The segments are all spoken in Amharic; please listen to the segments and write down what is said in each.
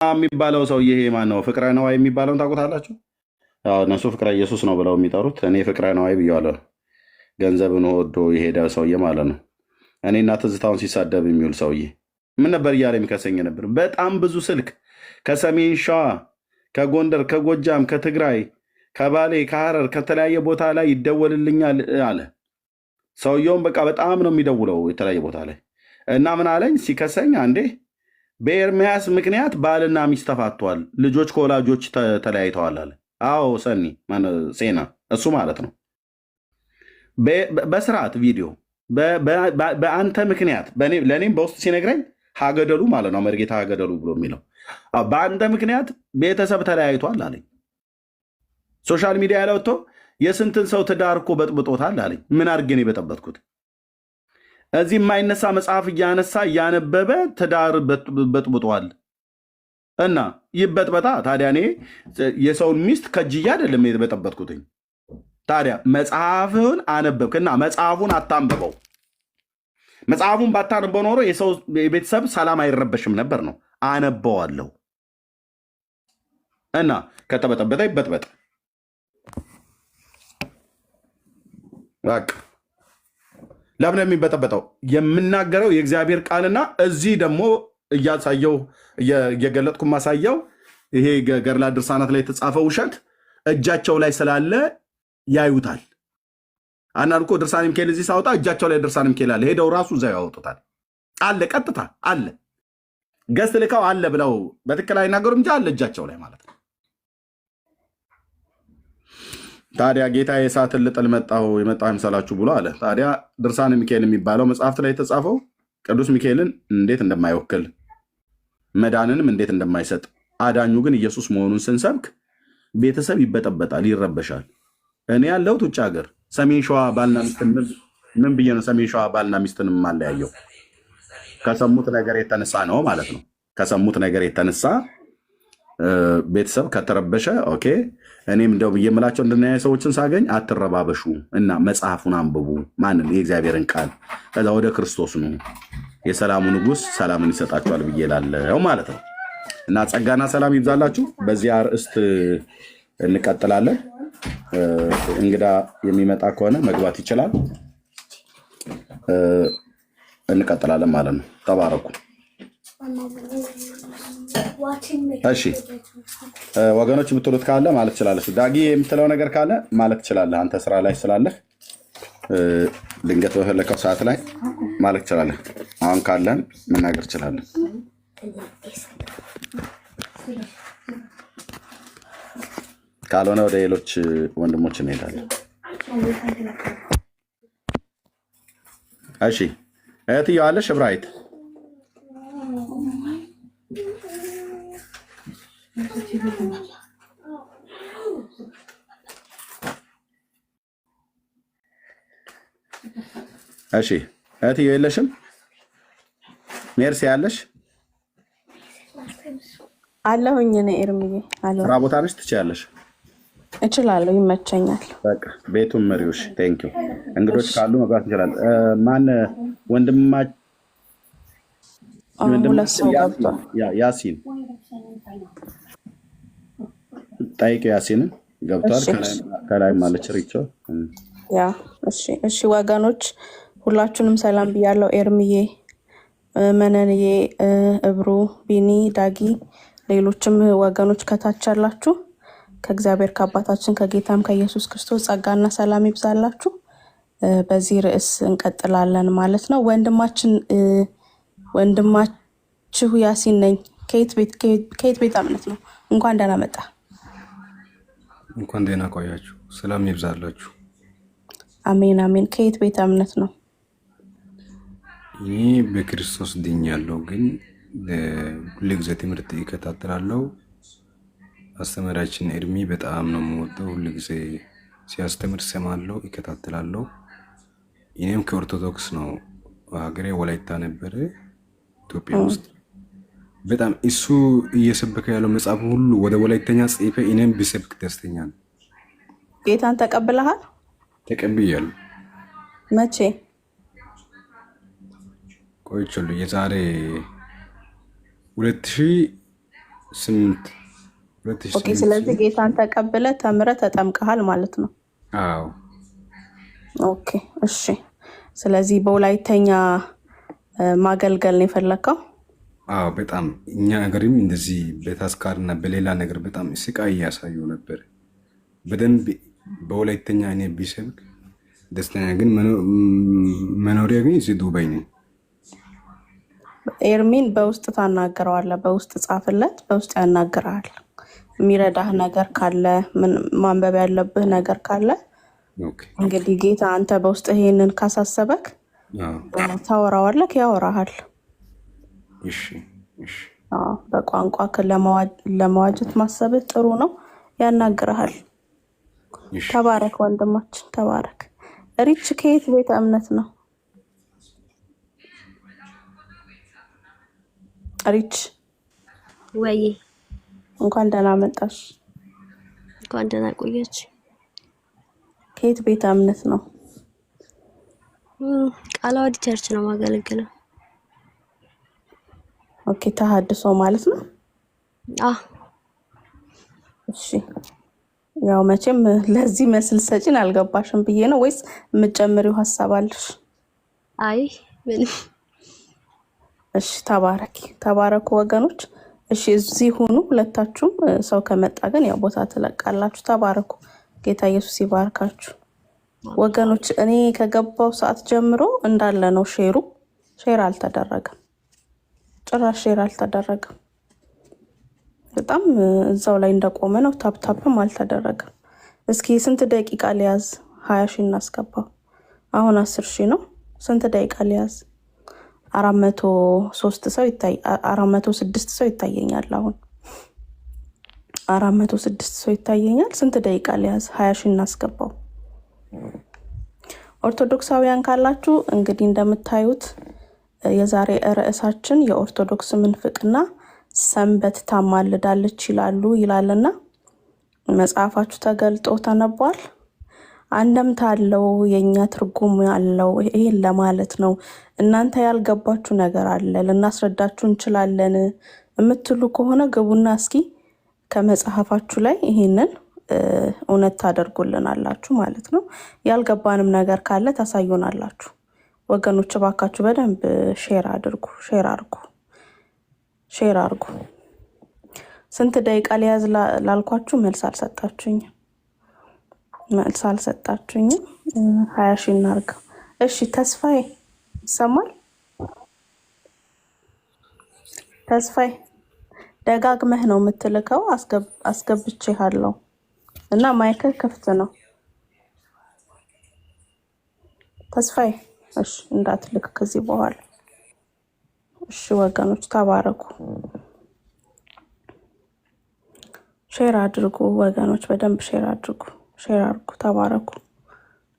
የሚባለው ሰውዬ ይሄ ማን ነው? ፍቅረ ነዋይ የሚባለውን ታውቁታላችሁ? አዎ፣ እነሱ ፍቅረ ኢየሱስ ነው ብለው የሚጠሩት፣ እኔ ፍቅረ ነዋይ ብዬዋለሁ። ገንዘብን ወዶ የሄደ ሰውዬ ማለት ነው። እኔና ትዝታውን ሲሳደብ የሚውል ሰውዬ ምን ነበር እያለ የሚከሰኝ ነበር። በጣም ብዙ ስልክ ከሰሜን ሸዋ፣ ከጎንደር፣ ከጎጃም፣ ከትግራይ፣ ከባሌ፣ ከሐረር ከተለያየ ቦታ ላይ ይደወልልኛል አለ። ሰውየውም በቃ በጣም ነው የሚደውለው የተለያየ ቦታ ላይ እና ምን አለኝ ሲከሰኝ፣ አንዴ በኤርሚያስ ምክንያት ባልና ሚስት ተፋቷል፣ ልጆች ከወላጆች ተለያይተዋል አለ። አዎ ሰኒ ሴና እሱ ማለት ነው። በስርዓት ቪዲዮ በአንተ ምክንያት ለእኔም በውስጥ ሲነግረኝ ሀገደሉ ማለት ነው መርጌታ ሀገደሉ ብሎ የሚለው በአንተ ምክንያት ቤተሰብ ተለያይቷል አለኝ። ሶሻል ሚዲያ ላይ ወጥቶ የስንትን ሰው ትዳር እኮ በጥብጦታል አለኝ። ምን አድርጌን የበጠበጥኩት? እዚህ የማይነሳ መጽሐፍ እያነሳ እያነበበ ትዳር በጥብጧል እና ይበጥበጣ። ታዲያ እኔ የሰውን ሚስት ከጅያ አይደለም የበጠበጥኩትኝ። ታዲያ መጽሐፍህን አነበብክና መጽሐፉን አታንብበው። መጽሐፉን ባታነበው ኖሮ የሰው የቤተሰብ ሰላም አይረበሽም ነበር ነው። አነበዋለሁ እና ከተበጠበጠ ይበጥበጥ። በቃ ለምን የሚበጠበጠው? የምናገረው የእግዚአብሔር ቃልና እዚህ ደግሞ እያሳየው እየገለጥኩ ማሳየው ይሄ ገድላ ድርሳናት ላይ የተጻፈው ውሸት እጃቸው ላይ ስላለ ያዩታል። አንዳንድ እኮ ድርሳነ ሚካኤል እዚህ ሳወጣ እጃቸው ላይ ድርሳነ ሚካኤል አለ፣ ሄደው ራሱ እዛ ያወጡታል። አለ፣ ቀጥታ አለ፣ ገስት ልካው አለ ብለው በትክክል አይናገሩም እንጂ አለ እጃቸው ላይ ማለት ነው። ታዲያ ጌታ የእሳትን ልጥል የመጣሁ ይምሰላችሁ ብሎ አለ። ታዲያ ድርሳነ ሚካኤል የሚባለው መጽሐፍት ላይ የተጻፈው ቅዱስ ሚካኤልን እንዴት እንደማይወክል መዳንንም እንዴት እንደማይሰጥ አዳኙ ግን ኢየሱስ መሆኑን ስንሰብክ ቤተሰብ ይበጠበጣል፣ ይረበሻል። እኔ ያለሁት ውጭ ሀገር ሰሜን ሸዋ ባልና ሚስትን ምን ብዬ ነው ሰሜን ሸዋ ባልና ሚስትን ማለያየው? ከሰሙት ነገር የተነሳ ነው ማለት ነው። ከሰሙት ነገር የተነሳ ቤተሰብ ከተረበሸ ኦኬ። እኔም እንደው ብዬ የምላቸው እንደናያ ሰዎችን ሳገኝ አትረባበሹ እና መጽሐፉን አንብቡ። ማንም የእግዚአብሔርን ቃል ከዛ ወደ ክርስቶስ ነው፣ የሰላሙ ንጉሥ ሰላምን ይሰጣችኋል ብዬ እላለሁ ማለት ነው። እና ጸጋና ሰላም ይብዛላችሁ። በዚህ አርዕስት እንቀጥላለን። እንግዳ የሚመጣ ከሆነ መግባት ይችላል። እንቀጥላለን ማለት ነው። ተባረኩ። እሺ ወገኖች የምትሉት ካለ ማለት ትችላለህ። ዳጊ የምትለው ነገር ካለ ማለት ትችላለህ። አንተ ስራ ላይ ስላለህ ድንገት በፈለከው ሰዓት ላይ ማለት ትችላለህ። አሁን ካለን መናገር ትችላለህ። ካልሆነ ወደ ሌሎች ወንድሞች እንሄዳለን። እሺ እህትዬው አለሽ? እብራሂት እሺ እህትዬው የለሽም? ሜርሲ ያለሽ? አለሁኝ እኔ ኤርምዬ አለሁ። ስራ ቦታ ነሽ? ትችያለሽ? እችላለሁ፣ ይመቸኛል። በቃ ቤቱን መሪዎች ቴንክ ዩ። እንግዶች ካሉ መግባት ይችላል። ማን ወንድማችን ሁለት ሰው ገብቷል። ያሲን ጠይቀው። ያሲንን ገብቷል። ከላይ ማለች ሪቾ ያ እሺ ወገኖች ሁላችሁንም ሰላም ብያለሁ። ኤርምዬ፣ መነንዬ፣ እብሩ፣ ቢኒ፣ ዳጊ፣ ሌሎችም ወገኖች ከታች አላችሁ ከእግዚአብሔር ከአባታችን ከጌታም ከኢየሱስ ክርስቶስ ጸጋና ሰላም ይብዛላችሁ። በዚህ ርዕስ እንቀጥላለን ማለት ነው። ወንድማችሁ ያሲን ነኝ። ከየት ቤተ እምነት ነው? እንኳን ደህና መጣ። እንኳን ደህና ቆያችሁ። ሰላም ይብዛላችሁ። አሜን አሜን። ከየት ቤተ እምነት ነው? እኔ በክርስቶስ ድኛለሁ፣ ግን ሁሉ ጊዜ ትምህርት ይከታተላለሁ። አስተማሪያችን ኤርሚ በጣም ነው የምወደው። ሁሉ ጊዜ ሲያስተምር ሰማለሁ፣ ይከታተላለሁ። እኔም ከኦርቶዶክስ ነው። ሀገሬ ወላይታ ነበረ ኢትዮጵያ ውስጥ። በጣም እሱ እየሰበከ ያለው መጽሐፍ ሁሉ ወደ ወላይተኛ ጽፌ እኔም ብሰብክ ደስተኛ ነው። ጌታን ተቀብለሃል? ተቀብያለሁ። መቼ? ቆይቻለሁ። የዛሬ 2000 8 ኦኬ። ስለዚህ 2008 ጌታን ተቀብለ ተምረ ተጠምቀሃል ማለት ነው። አዎ ኦኬ እሺ። ስለዚህ በወላይተኛ ማገልገል ነው የፈለከው? አዎ በጣም እኛ ሀገርም እንደዚህ በታስካርና በሌላ ነገር በጣም ስቃይ እያሳዩ ነበር። በደንብ በወላይተኛ እኔ ቢሰብክ ደስተኛ፣ ግን መኖሪያ ግን እዚህ ዱባይ ነኝ። ኤርሚን በውስጥ ታናግረዋለህ፣ በውስጥ ጻፍለት፣ በውስጥ ያናግረሃል። የሚረዳህ ነገር ካለ ማንበብ ያለብህ ነገር ካለ እንግዲህ ጌታ አንተ በውስጥ ይሄንን ካሳሰበክ ታወራዋለህ፣ ያወራሃል። በቋንቋ ለመዋጀት ማሰብህ ጥሩ ነው፣ ያናግረሃል። ተባረክ ወንድማችን ተባረክ። ሪች ከየት ቤተ እምነት ነው? ሪች ወይ እንኳን ደህና መጣሽ። እንኳን ደህና ቆየች። ከየት ቤተ እምነት ነው? ቃለ ዓዋዲ ቸርች ነው ማገለግለው። ኦኬ ተሐድሶ ማለት ነው። እሺ ያው መቼም ለዚህ መስል ሰጪን አልገባሽም ብዬ ነው፣ ወይስ የምትጨምሪው ሀሳብ አለሽ? አይ ምንም። እሺ ተባረኩ ወገኖች። እሺ እዚህ ሁኑ ሁለታችሁም። ሰው ከመጣ ግን ያው ቦታ ትለቃላችሁ። ተባረኩ። ጌታ ኢየሱስ ይባርካችሁ ወገኖች። እኔ ከገባው ሰዓት ጀምሮ እንዳለ ነው ሼር አልተደረገም፣ ጭራሽ ሼር አልተደረገም። በጣም እዛው ላይ እንደቆመ ነው። ታፕታፕም አልተደረገም። እስኪ ስንት ደቂቃ ሊያዝ? 20 ሺህ እናስገባው። አሁን 10 ሺህ ነው። ስንት ደቂቃ ሊያዝ? 406 ሰው ይታየኛል። አሁን 406 ሰው ይታየኛል። ስንት ደቂቃ ሊያዝ? 20 ሺህ እናስገባው። ኦርቶዶክሳውያን ካላችሁ እንግዲህ እንደምታዩት የዛሬ ርዕሳችን የኦርቶዶክስ ምንፍቅና ሰንበት ታማልዳለች ይላልና መጽሐፋችሁ ተገልጦ ተነቧል። አንደምታ አለው፣ የኛ ትርጉም አለው። ይሄን ለማለት ነው። እናንተ ያልገባችሁ ነገር አለ ልናስረዳችሁ እንችላለን የምትሉ ከሆነ ግቡና እስኪ ከመጽሐፋችሁ ላይ ይሄንን እውነት ታደርጉልናላችሁ ማለት ነው። ያልገባንም ነገር ካለ ታሳዩናላችሁ። ወገኖች እባካችሁ በደንብ ሼር አድርጉ። ስንት ደቂቃ ሊያዝ ላልኳችሁ መልስ አልሰጣችሁኝም። 20 ሺህ እናድርገው። እሺ ተስፋዬ ይሰማል? ተስፋዬ ደጋግመህ ነው የምትልከው። አስገብቼሃለሁ እና ማይክል ክፍት ነው። ተስፋዬ እሺ እንዳትልክ ከዚህ በኋላ። እሺ ወገኖች ተባረኩ። ሼር አድርጉ ወገኖች፣ በደንብ ሼር አድርጉ። ተባረኩ።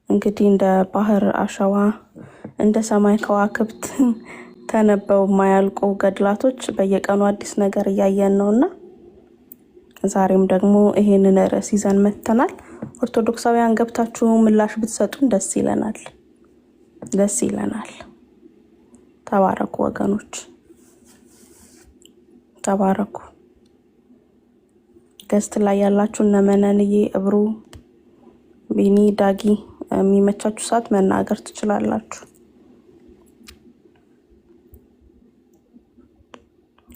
እንግዲህ እንደ ባህር አሸዋ እንደ ሰማይ ከዋክብት ተነበው የማያልቁ ገድላቶች በየቀኑ አዲስ ነገር እያየን ነውና ዛሬም ደግሞ ይሄንን ርዕስ ይዘን መጥተናል። ኦርቶዶክሳውያን ገብታችሁ ምላሽ ብትሰጡን ደስ ይለናል። ተባረኩ ወገኖች ተባረኩ። ገስት ላይ ያላችሁ እነ መነንዬ፣ እብሩ፣ ቢኒ፣ ዳጊ የሚመቻችሁ ሰዓት መናገር ትችላላችሁ።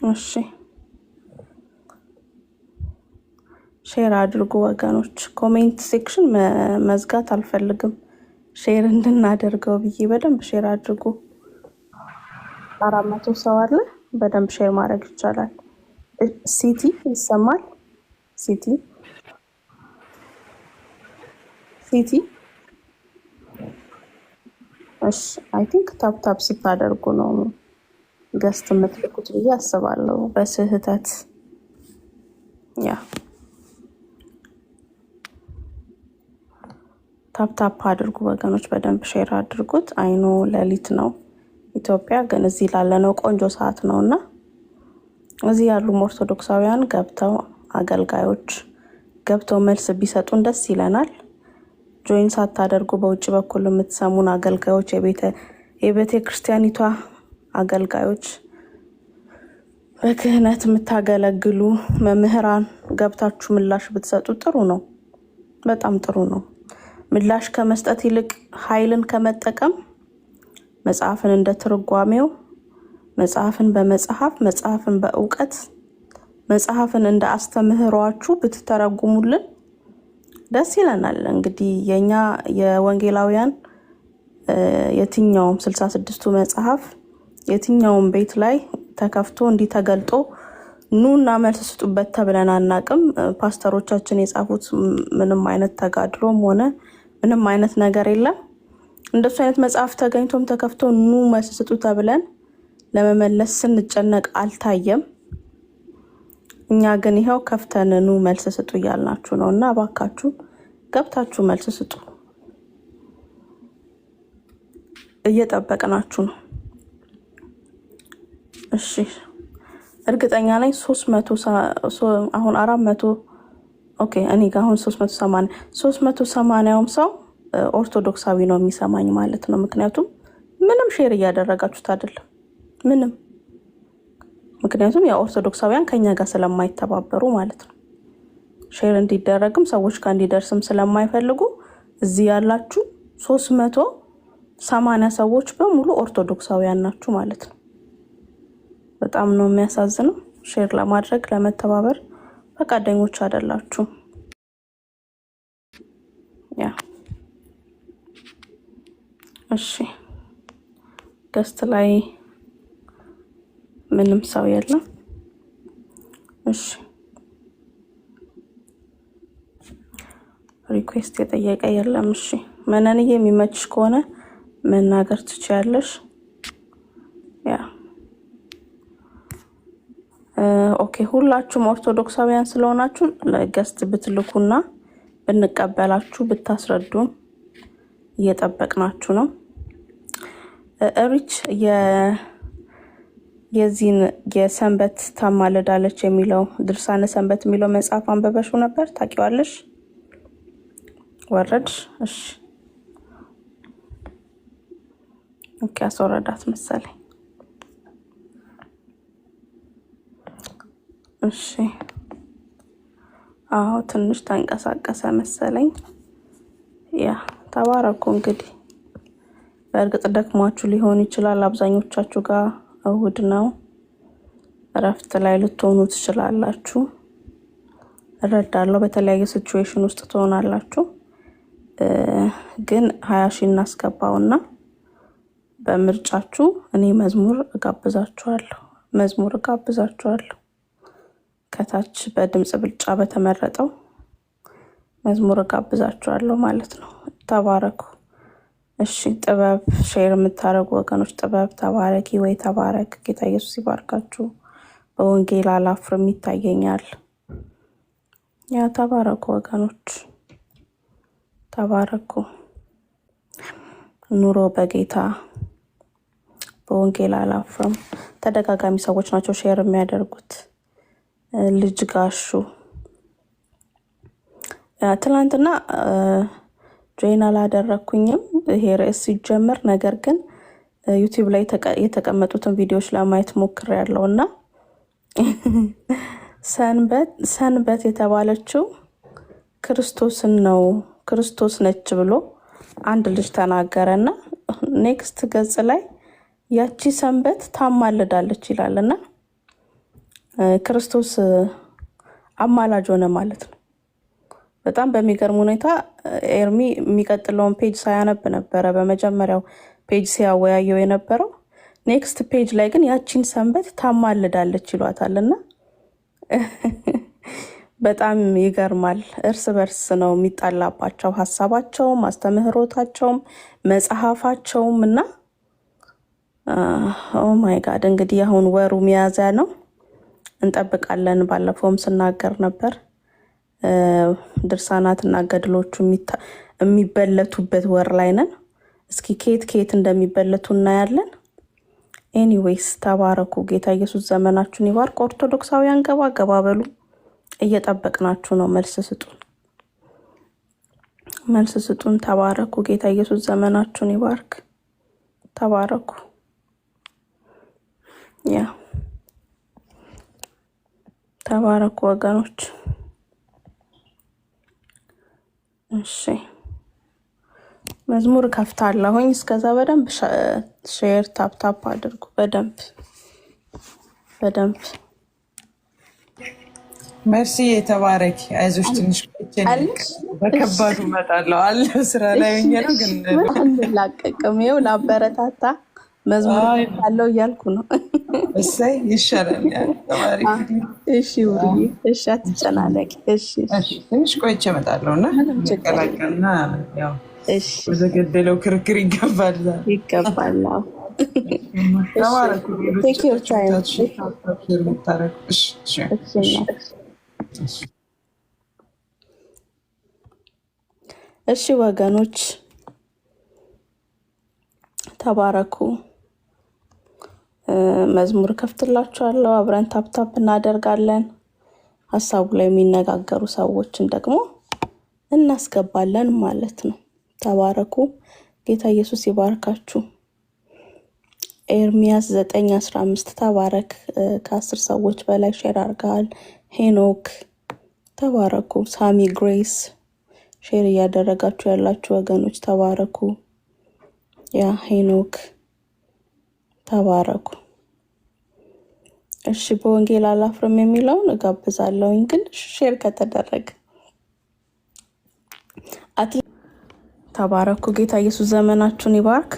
እሺ ሼር አድርጉ ወገኖች። ኮሜንት ሴክሽን መዝጋት አልፈልግም፣ ሼር እንድናደርገው ብዬ በደንብ ሼር አድርጉ። 400 ሰው አለ፣ በደንብ ሼር ማድረግ ይቻላል። ሲቲ ይሰማል? ሲቲ እሺ አይ ቲንክ ታፕ ስታደርጉ ነው ገስት የምትልኩት ብዬ አስባለሁ በስህተት። ያ ታፕ አድርጉ ወገኖች፣ በደንብ ሼር አድርጉት። አይኖ ሌሊት ነው ኢትዮጵያ፣ ግን እዚህ ላለነው ቆንጆ ሰዓት ነውና እዚህ ያሉ ኦርቶዶክሳውያን አገልጋዮች ገብተው መልስ ቢሰጡን ደስ ይለናል። ጆይን ሳታደርጉ በውጭ በኩል የምትሰሙን አገልጋዮች፣ የቤተ ክርስቲያኒቷ አገልጋዮች በክህነት የምታገለግሉ መምህራን ገብታችሁ ምላሽ ብትሰጡ ጥሩ ነው። በጣም ጥሩ ነው። ምላሽ ከመስጠት ይልቅ ኃይልን ከመጠቀም መጽሐፍን እንደ ትርጓሜው፣ መጽሐፍን በመጽሐፍ፣ መጽሐፍን በእውቀት፣ መጽሐፍን እንደ አስተምህሯችሁ ብትተረጉሙልን ደስ ይለናል። እንግዲህ የኛ የወንጌላውያን የትኛውም 66ቱ መጽሐፍ የትኛውም ቤት ላይ ተከፍቶ እንዲህ ተገልጦ ኑና መልስ ስጡበት ተብለን አናቅም። ፓስተሮቻችን የጻፉት ምንም አይነት ተጋድሎም ሆነ ምንም አይነት ነገር የለም። እንደሱ አይነት መጽሐፍ ተገኝቶም ተከፍቶ ኑ መልስ ስጡ ተብለን ለመመለስ ስንጨነቅ አልታየም። እኛ ግን ይሄው ከፍተን ኑ መልስ ስጡ እያልናችሁ ነው። እና እባካችሁ ገብታችሁ መልስ ስጡ፣ እየጠበቅናችሁ ነው። እሺ እርግጠኛ ነኝ 300 አሁን 400 ኦኬ እኔ ጋር አሁን 380ም ሰው ኦርቶዶክሳዊ ነው የሚሰማኝ ማለት ነው። ምክንያቱም ምንም ሼር እያደረጋችሁት አይደለም ምንም። ምክንያቱም ያው ኦርቶዶክሳውያን ከኛ ጋር ስለማይተባበሩ ማለት ነው። ሼር እንዲደረግም ሰዎች ጋር እንዲደርስም ስለማይፈልጉ እዚህ ያላችሁ 380 ሰዎች በሙሉ ኦርቶዶክሳውያን ናችሁ ማለት ነው። በጣም ነው የሚያሳዝነው። ሼር ለማድረግ ለመተባበር ፈቃደኞች አይደላችሁ። ያ እሺ ገስት ላይ ምንም ሰው የለም። እሺ ሪኩዌስት የጠየቀ የለም። እሺ መነንዬ የሚመችሽ ከሆነ መናገር ትችያለሽ። ያ ኦኬ ሁላችሁም ኦርቶዶክሳውያን ስለሆናችሁ ለገስት ብትልኩና ብንቀበላችሁ ብታስረዱን እየጠበቅናችሁ ነው። ሪች የዚህን የሰንበት ታማልዳለች የሚለው ድርሳነ ሰንበት የሚለው መጽሐፍ አንበበሽው ነበር? ታውቂዋለሽ? ወረድሽ? እሺ ኦኬ አስወረዳት መሰለኝ። እሺ አዎ ትንሽ ተንቀሳቀሰ መሰለኝ። ያ ተባረኩ። እንግዲህ በእርግጥ ደክሟችሁ ሊሆን ይችላል። አብዛኞቻችሁ ጋር እሁድ ነው፣ እረፍት ላይ ልትሆኑ ትችላላችሁ። እረዳለሁ፣ በተለያየ ሲቹዌሽን ውስጥ ትሆናላችሁ። ግን 20 ሺህ እናስገባውና በምርጫችሁ እኔ መዝሙር እጋብዛችኋለሁ። ከታች በድምጽ ብልጫ በተመረጠው መዝሙር እጋብዛችኋለሁ ማለት ነው። ተባረኩ። እሺ ጥበብ ሼር የምታረጉ ወገኖች ጥበብ ተባረኪ ወይ ተባረክ። ጌታ ኢየሱስ ይባርካችሁ። በወንጌል አላፍርም ይታየኛል። ያ ተባረኩ ወገኖች ተባረኩ። ኑሮ በጌታ በወንጌል አላፍርም። ተደጋጋሚ ሰዎች ናቸው ሼር የሚያደርጉት። ልጅ ጋሹ ትላንትና ጆይን አላደረኩኝም ይሄ ርዕስ ሲጀመር፣ ነገር ግን ዩቲዩብ ላይ የተቀመጡትን ቪዲዮዎች ለማየት ሞክሬያለሁና ሰንበት የተባለችው ክርስቶስ ነች ብሎ አንድ ልጅ ተናገረና ኔክስት ገጽ ላይ ያቺ ሰንበት ታማልዳለች ይላልና ክርስቶስ አማላጅ ሆነ ማለት ነው። በጣም በሚገርም ሁኔታ ኤርሚ የሚቀጥለውን ፔጅ ሳያነብ ነበረ በመጀመሪያው ፔጅ ሲያወያየው የነበረው። ኔክስት ፔጅ ላይ ግን ያቺን ሰንበት ታማልዳለች ይሏታልና በጣም ይገርማል። እርስ በርስ ነው የሚጣላባቸው ሐሳባቸውም አስተምህሮታቸውም መጽሐፋቸውም እና ኦ ማይ ጋድ። እንግዲህ አሁን ወሩ ሚያዝያ ነው፣ እንጠብቃለን። ባለፈውም ስናገር ነበር ድርሳናትና ገድሎቹ የሚበለቱበት ወር ላይ ነን። እስኪ ከየት እንደሚበለቱ እናያለን። ኤኒዌይስ ተባረኩ። ጌታ ኢየሱስ ዘመናችሁን ይባርክ። ኦርቶዶክሳውያን ገባ በሉ፣ እየጠበቅናችሁ ነው። መልስ ስጡን። ተባረኩ። ጌታ ኢየሱስ ዘመናችሁን ይባርክ። ተባረኩ። ያ ተባረኩ ወገኖች። እሺ መዝሙር ከፍታለሁኝ። እስከዛ በደንብ ሼር ታፕ አድርጉ። በደንብ መርሲ የተባረክ አይዞሽ። ትንሽ በከባዱ እመጣለሁ አለ ስራ ላይ ሆኜ ነው ግን አንላቀቅም። ይኸው ላበረታታ መዝሙር ካለው እያልኩ ነው። እሰይ ይሻላል። ተባረክ። እሺ ውርዬ፣ እሺ አትጨናነቂ። እሺ ትንሽ ቆይቼ እመጣለሁ እና ቀላቀልና ያው ወደ ገደለው ክርክር ይገባል። ተባረኩ። እሺ ወገኖች ተባረኩ። መዝሙር ከፍትላችኋለሁ። አብረን ታፕ እናደርጋለን። ሀሳቡ ላይ የሚነጋገሩ ሰዎችን ደግሞ እናስገባለን ማለት ነው። ተባረኩ። ጌታ ኢየሱስ ይባርካችሁ። ኤርሚያስ 9:15 ተባረክ። ከ10 ሰዎች በላይ ሼር አድርገዋል። ሄኖክ ተባረኩ። ሳሚ ግሬስ ሼር እያደረጋችሁ ያላችሁ ወገኖች ተባረኩ። ያ ሄኖክ ተባረኩ። እሺ በወንጌል አላፍርም የሚለውን እጋብዛለሁኝ ግን ሼር ከተደረገ ተባረኩ። ጌታ ኢየሱስ ዘመናችሁን ይባርክ።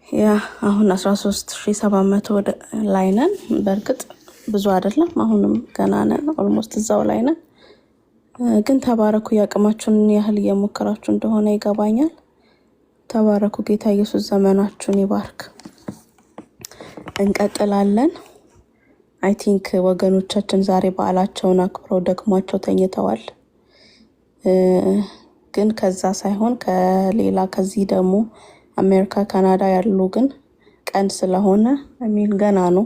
ያ አሁን 13700 ላይ ነን። በእርግጥ ብዙ አይደለም፣ አሁንም ገና ነን። ኦልሞስት እዛው ላይ ነን። ግን ተባረኩ። ያቅማችሁን ያህል እየሞከራችሁ እንደሆነ ይገባኛል። ተባረኩ። ጌታ ኢየሱስ ዘመናችሁን ይባርክ። እንቀጥላለን። አይ ቲንክ ወገኖቻችን ዛሬ በዓላቸውን አክብረው ደክሟቸው ተኝተዋል። ግን ከዛ ሳይሆን ከሌላ ከዚህ ደግሞ አሜሪካ ካናዳ ያሉ ግን ቀን ስለሆነ ገና ነው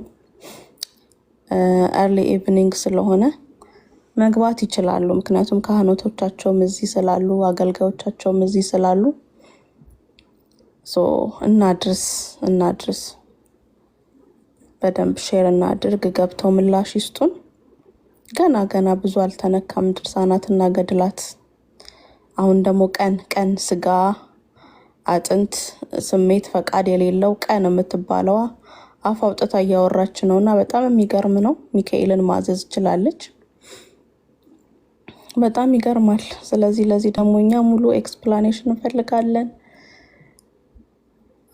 early evening ስለሆነ መግባት ይችላሉ። ምክንያቱም ካህናቶቻቸውም እዚህ ስላሉ አገልጋዮቻቸውም እዚህ ስላሉ እናድርስ በደንብ ሼር እናድርግ። ገብተው ምላሽ ይስጡን። ገና ብዙ አልተነካም ድርሳናትና ገድላት። አሁን ደግሞ ቀን ስጋ አጥንት ስሜት ፈቃድ የሌለው ቀን የምትባለዋ አፍ አውጥታ እያወራች ነውና በጣም የሚገርም ነው። ሚካኤልን ማዘዝ ይችላለች። በጣም ይገርማል። ስለዚህ ለዚህ ደግሞ እኛ ሙሉ ኤክስፕላኔሽን እንፈልጋለን።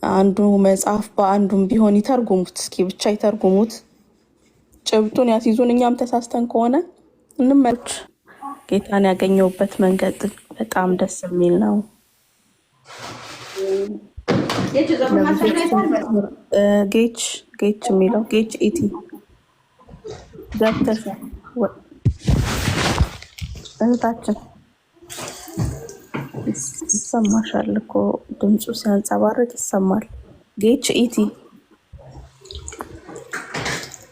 አንዱ መጽሐፍ በአንዱም ቢሆን ይተርጉሙት። እስኪ ብቻ ይተርጉሙት፣ ጭብጡን ያስይዙን። እኛም ተሳስተን ከሆነ እንመልች። ጌታን ያገኘውበት መንገድ በጣም ደስ የሚል ነው። ጌች የሚለው ጌች ኢቲ ገብተሽ እህታችን ይሰማሻል እኮ ድምፁ ሲያንጸባርቅ ይሰማል። ጌች ኢቲ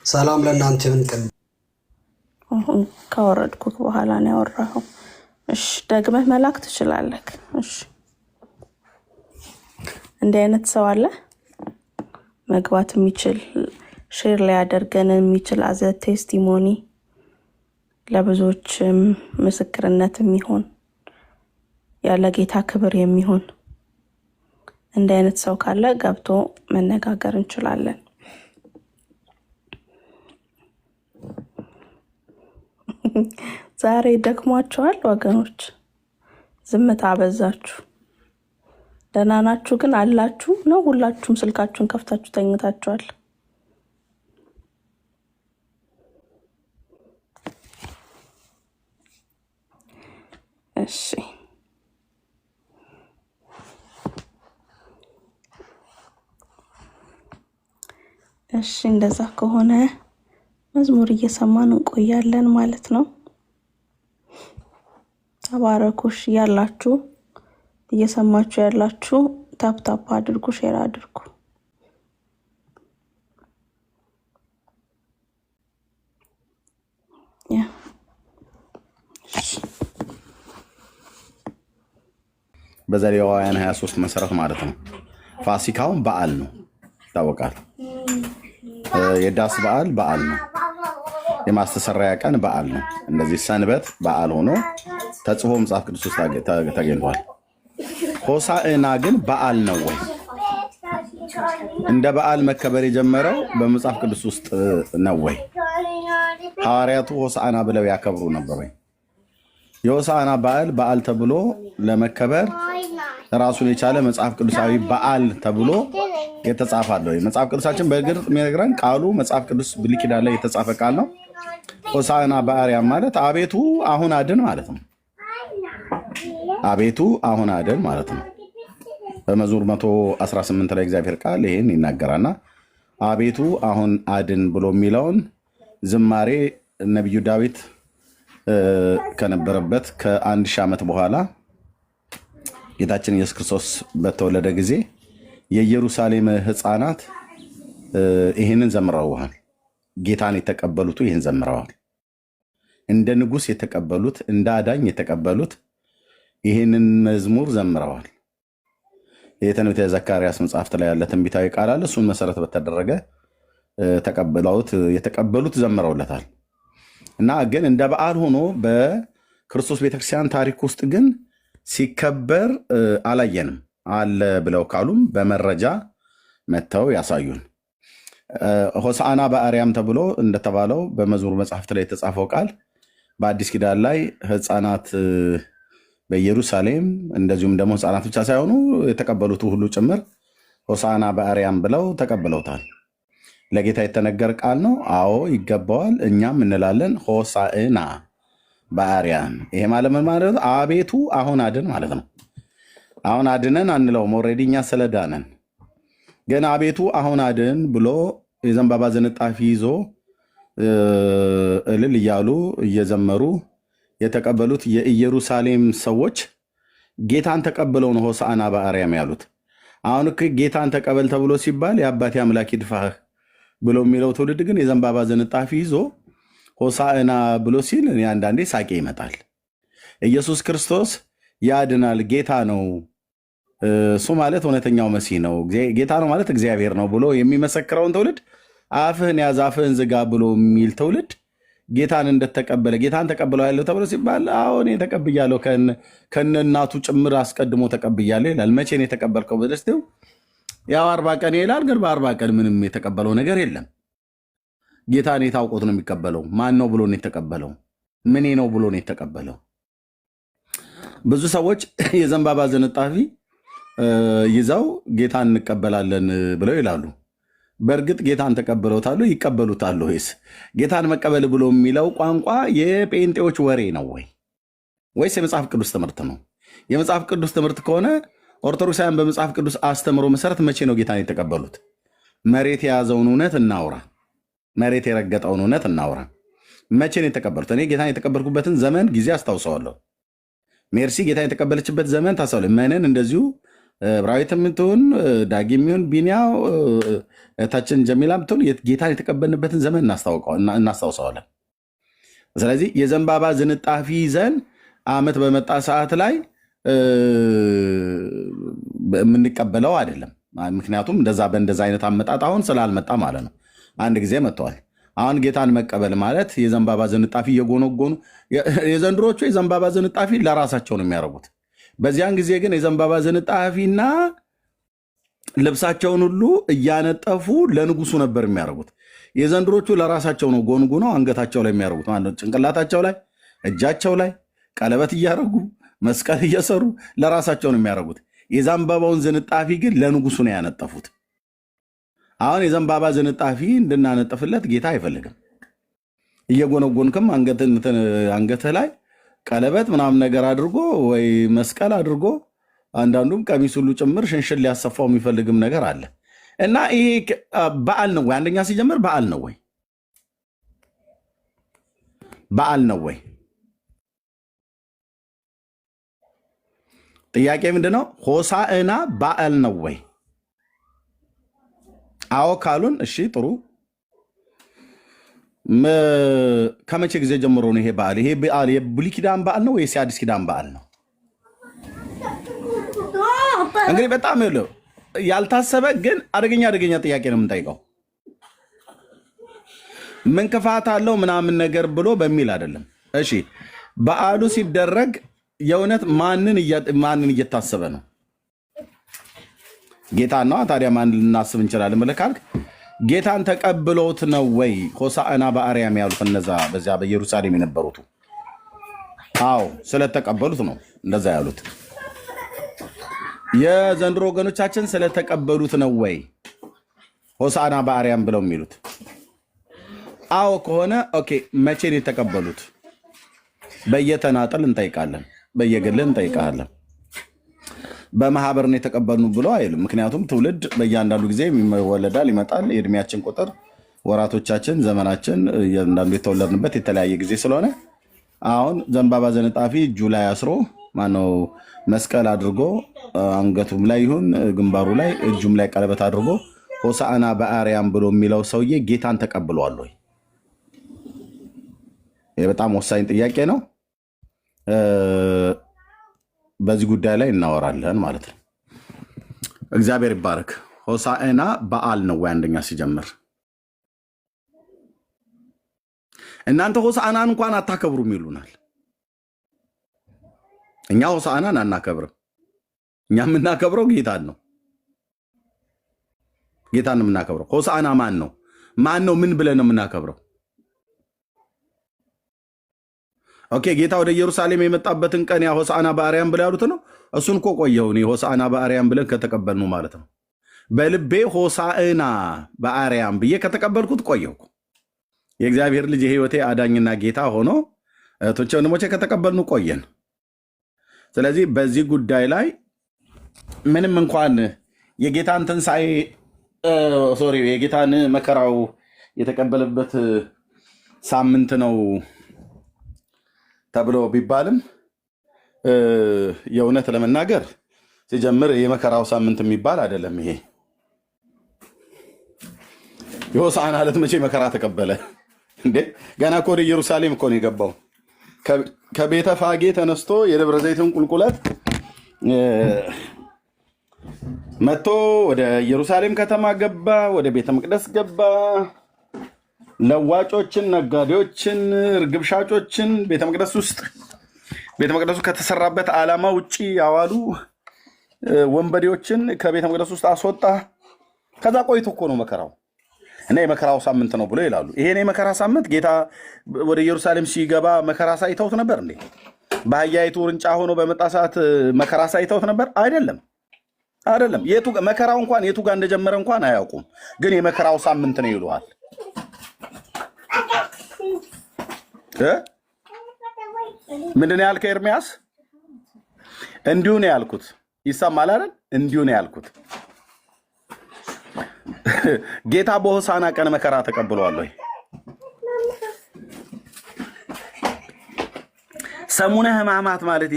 ሰላም ለእናንተ ይሁን። ካወረድኩት በኋላ ነው ያወራኸው። እሺ ደግመህ መላክ ትችላለህ። እሺ እንዲህ አይነት ሰው አለ መግባት የሚችል ሼር ላይ ያደርገን የሚችል አዘ ቴስቲሞኒ ለብዙዎች ምስክርነት የሚሆን ያለ ጌታ ክብር የሚሆን እንዲህ አይነት ሰው ካለ ገብቶ መነጋገር እንችላለን። ዛሬ ደክሟችኋል ወገኖች፣ ዝምታ አበዛችሁ። ደህና ናችሁ ግን አላችሁ ነው? ሁላችሁም ስልካችሁን ከፍታችሁ ተኝታችኋል? እሺ እንደዛ ከሆነ መዝሙር እየሰማን እንቆያለን ማለት ነው። ተባረኩሽ ያላችሁ እየሰማችሁ ያላችሁ ታፕ አድርጉ፣ ሼር አድርጉ። በዘሌዋውያን 23 መሰረት ማለት ነው። ፋሲካውን በዓል ነው ይታወቃል። የዳስ በዓል ነው። የማስተሰሪያ ቀን በዓል ነው። እንደዚህ ሰንበት በዓል ሆኖ ተጽፎ መጽሐፍ ቅዱስ ውስጥ ተገኝቷል። ሆሳዕና ግን በዓል ነው ወይ? እንደ በዓል መከበር የጀመረው በመጽሐፍ ቅዱስ ውስጥ ነው ወይ? ሐዋርያቱ ሆሳዕና ብለው ያከብሩ ነበር ወይ? የሆሳዕና በዓል ተብሎ ለመከበር ራሱን የቻለ መጽሐፍ ቅዱሳዊ በዓል ተብሎ የተጻፈ አለ ወይ? መጽሐፍ ቅዱሳችን በግልጽ የሚነግረን ቃሉ መጽሐፍ ቅዱስ ብሉይ ኪዳን ላይ የተጻፈ ቃል ነው። ሆሳዕና በአርያም ማለት አቤቱ አሁን አድን ማለት ነው። አቤቱ አሁን አድን ማለት ነው። በመዝሙር 118 ላይ እግዚአብሔር ቃል ይህን ይናገራልና አቤቱ አሁን አድን ብሎ የሚለውን ዝማሬ ነቢዩ ዳዊት ከነበረበት ከ1000 ዓመት በኋላ ጌታችን ኢየሱስ ክርስቶስ በተወለደ ጊዜ የኢየሩሳሌም ሕፃናት ይህንን ዘምረዋል። ጌታን የተቀበሉት ይህን ዘምረዋል። እንደ ንጉሥ የተቀበሉት፣ እንደ አዳኝ የተቀበሉት ይህንን መዝሙር ዘምረዋል። የትንቢተ ዘካርያስ መጽሐፍት ላይ ያለ ትንቢታዊ ቃል አለ። እሱን መሰረት በተደረገ የተቀበሉት ዘምረውለታል። እና ግን እንደ በዓል ሆኖ በክርስቶስ ቤተክርስቲያን ታሪክ ውስጥ ግን ሲከበር አላየንም። አለ ብለው ካሉም በመረጃ መጥተው ያሳዩን። ሆሳዕና በአርያም ተብሎ እንደተባለው በመዝሙር መጽሐፍት ላይ የተጻፈው ቃል በአዲስ ኪዳን ላይ ሕፃናት በኢየሩሳሌም እንደዚሁም ደግሞ ሕፃናት ብቻ ሳይሆኑ የተቀበሉት ሁሉ ጭምር ሆሳዕና በአርያም ብለው ተቀብለውታል። ለጌታ የተነገረ ቃል ነው። አዎ ይገባዋል። እኛም እንላለን ሆሳዕና በአርያም። ይሄ ማለት ምን ማለት ነው? አቤቱ አሁን አድን ማለት ነው። አሁን አድነን አንለውም። ኦልሬዲ እኛ ስለዳነን፣ ግን አቤቱ አሁን አድን ብሎ የዘንባባ ዝንጣፊ ይዞ እልል እያሉ እየዘመሩ የተቀበሉት የኢየሩሳሌም ሰዎች ጌታን ተቀብለው ነው ሆሳዕና በአርያም ያሉት። አሁን ጌታን ተቀበል ተብሎ ሲባል የአባቴ አምላክ ይድፋህ ብሎ የሚለው ትውልድ ግን የዘንባባ ዝንጣፊ ይዞ ሆሳዕና ብሎ ሲል እኔ አንዳንዴ ሳቄ ይመጣል። ኢየሱስ ክርስቶስ ያድናል፣ ጌታ ነው፣ እሱ ማለት እውነተኛው መሲህ ነው፣ ጌታ ነው ማለት እግዚአብሔር ነው ብሎ የሚመሰክረውን ትውልድ አፍህን ያዝ አፍህን ዝጋ ብሎ የሚል ትውልድ ጌታን እንደተቀበለ ጌታን ተቀብለው ያለው ተብሎ ሲባል አሁን ተቀብያለሁ ከነ እናቱ ጭምር አስቀድሞ ተቀብያለሁ ይላል። መቼ ነው የተቀበልከው ብለህ ስትይው ያው 40 ቀን ይላል። ግን በ40 ቀን ምንም የተቀበለው ነገር የለም። ጌታን የታውቆት ነው የሚቀበለው። ማን ነው ብሎ ነው የተቀበለው? ምን ነው ብሎ ነው የተቀበለው? ብዙ ሰዎች የዘንባባ ዝንጣፊ ይዘው ጌታን እንቀበላለን ብለው ይላሉ። በእርግጥ ጌታን ተቀብለውታል ይቀበሉታል ወይስ? ጌታን መቀበል ብሎ የሚለው ቋንቋ የጴንጤዎች ወሬ ነው ወይስ የመጽሐፍ ቅዱስ ትምህርት ነው? የመጽሐፍ ቅዱስ ትምህርት ከሆነ ኦርቶዶክሳውያን በመጽሐፍ ቅዱስ አስተምሮ መሰረት መቼ ነው ጌታን የተቀበሉት? መሬት የያዘውን እውነት እናውራ። መሬት የረገጠውን እውነት እናውራ። መቼ ነው የተቀበሉት? እኔ ጌታን የተቀበልኩበትን ዘመን ጊዜ አስታውሰዋለሁ። ሜርሲ ጌታን የተቀበለችበት ዘመን ታሳለ መንን እንደዚሁ ብራዊትም ትሁን ዳጊም ይሁን ቢኒያው ታችን ጀሚላም ትሁን ጌታን የተቀበልንበትን ዘመን እናስታውሰዋለን። ስለዚህ የዘንባባ ዝንጣፊ ይዘን ዓመት በመጣ ሰዓት ላይ የምንቀበለው አይደለም። ምክንያቱም በእንደዛ አይነት አመጣጥ አሁን ስላልመጣ ማለት ነው። አንድ ጊዜ መጥተዋል። አሁን ጌታን መቀበል ማለት የዘንባባ ዝንጣፊ እየጎነጎኑ የዘንድሮቹ የዘንባባ ዝንጣፊ ለራሳቸው ነው የሚያደርጉት። በዚያን ጊዜ ግን የዘንባባ ዝንጣፊና ልብሳቸውን ሁሉ እያነጠፉ ለንጉሱ ነበር የሚያደርጉት። የዘንድሮቹ ለራሳቸው ነው ጎንጉነው አንገታቸው ላይ የሚያደርጉት ማለት ነው። ጭንቅላታቸው ላይ፣ እጃቸው ላይ ቀለበት እያደረጉ መስቀል እየሰሩ ለራሳቸው ነው የሚያደርጉት። የዘንባባውን ዝንጣፊ ግን ለንጉሱ ነው ያነጠፉት። አሁን የዘንባባ ዝንጣፊ እንድናነጥፍለት ጌታ አይፈልግም። እየጎነጎንክም አንገትህ ላይ ቀለበት ምናምን ነገር አድርጎ ወይ መስቀል አድርጎ አንዳንዱም ቀሚስ ሁሉ ጭምር ሽንሽን ሊያሰፋው የሚፈልግም ነገር አለ እና ይሄ በዓል ነው ወይ? አንደኛ ሲጀምር በዓል ነው ወይ? በዓል ነው ወይ? ጥያቄ ምንድነው? ሆሳዕና በዓል ነው ወይ? አዎ ካሉን እሺ ጥሩ። ከመቼ ጊዜ ጀምሮ ነው ይሄ በዓል? ይሄ በዓል የብሉይ ኪዳን በዓል ነው ወይስ የአዲስ ኪዳን በዓል ነው? እንግዲህ በጣም ያልታሰበ ግን አደገኛ ጥያቄ ነው የምንጠይቀው። ምን ክፋት አለው ምናምን ነገር ብሎ በሚል አይደለም። እሺ በዓሉ ሲደረግ የእውነት ማንን እየታሰበ ነው? ጌታ ነው። ታዲያ ማን ልናስብ እንችላለን ብለህ ካልክ ጌታን ተቀብሎት ነው ወይ ሆሳዕና በአርያም ያሉት እነዛ በዚያ በኢየሩሳሌም የነበሩት? አዎ ስለተቀበሉት ነው እንደዛ ያሉት። የዘንድሮ ወገኖቻችን ስለተቀበሉት ነው ወይ ሆሳዕና በአርያም ብለው የሚሉት? አዎ ከሆነ ኦኬ፣ መቼ ነው የተቀበሉት? በየተናጠል እንጠይቃለን፣ በየግል እንጠይቃለን። በማህበር ነው የተቀበሉ ብለው አይልም። ምክንያቱም ትውልድ በእያንዳንዱ ጊዜ ይወለዳል፣ ይመጣል። የእድሜያችን ቁጥር፣ ወራቶቻችን፣ ዘመናችን እያንዳንዱ የተወለድንበት የተለያየ ጊዜ ስለሆነ አሁን ዘንባባ ዘነጣፊ እጁ ላይ አስሮ ማነው መስቀል አድርጎ አንገቱም ላይ ይሁን ግንባሩ ላይ እጁም ላይ ቀለበት አድርጎ ሆሳዕና በአርያም ብሎ የሚለው ሰውዬ ጌታን ተቀብሏል ወይ? ይህ በጣም ወሳኝ ጥያቄ ነው። በዚህ ጉዳይ ላይ እናወራለን ማለት ነው። እግዚአብሔር ይባረክ። ሆሳዕና በዓል ነው ወይ? አንደኛ ሲጀምር እናንተ ሆሳዕናን እንኳን አታከብሩም ይሉናል። እኛ ሆሳዕናን አናከብርም። እኛ የምናከብረው ጌታን ነው። ጌታን ነው የምናከብረው። ሆሳዕና ማን ነው? ማን ነው? ምን ብለን ነው የምናከብረው? ኦኬ፣ ጌታ ወደ ኢየሩሳሌም የመጣበትን ቀን ያ ሆሳዕና በአርያም ብለው ያሉት ነው። እሱን እኮ ቆየው እኔ ሆሳዕና በአርያም ብለን ከተቀበልነው ማለት ነው። በልቤ ሆሳዕና በአርያም ብዬ ከተቀበልኩት ቆየው። የእግዚአብሔር ልጅ የህይወቴ አዳኝና ጌታ ሆኖ እህቶቼ ወንድሞቼ ከተቀበልነው ቆየን። ስለዚህ በዚህ ጉዳይ ላይ ምንም እንኳን የጌታን ትንሣኤ የጌታን መከራው የተቀበለበት ሳምንት ነው ተብሎ ቢባልም የእውነት ለመናገር ሲጀምር የመከራው ሳምንት የሚባል አይደለም። ይሄ የሆሳዕና ዕለት መቼ መከራ ተቀበለ እንዴ? ገና እኮ ወደ ኢየሩሳሌም እኮ ነው የገባው። ከቤተ ፋጌ ተነስቶ የደብረ ዘይትን ቁልቁለት መጥቶ ወደ ኢየሩሳሌም ከተማ ገባ። ወደ ቤተ መቅደስ ገባ። ለዋጮችን፣ ነጋዴዎችን፣ እርግብ ሻጮችን ቤተ መቅደሱ ከተሰራበት ዓላማ ውጪ ያዋሉ ወንበዴዎችን ከቤተ መቅደስ ውስጥ አስወጣ። ከዛ ቆይቶ እኮ ነው መከራው እና የመከራው ሳምንት ነው ብሎ ይላሉ። ይሄን የመከራ ሳምንት ጌታ ወደ ኢየሩሳሌም ሲገባ መከራ ሳይተውት ነበር እንዴ? በአህያይቱ ውርንጫ ሆኖ በመጣ ሰዓት መከራ ሳይተውት ነበር? አይደለም። መከራው እንኳን የቱ ጋር እንደጀመረ እንኳን አያውቁም። ግን የመከራው ሳምንት ነው ይሉሃል። ምንድን ነው ያልከው ኤርሚያስ? እንዲሁ ነው ያልኩት። ይሰማል አይደል? እንዲሁ ነው ያልኩት። ጌታ በሆሳዕና ቀን መከራ ተቀብሏል ወይ? ሰሙነ ሕማማት ማለት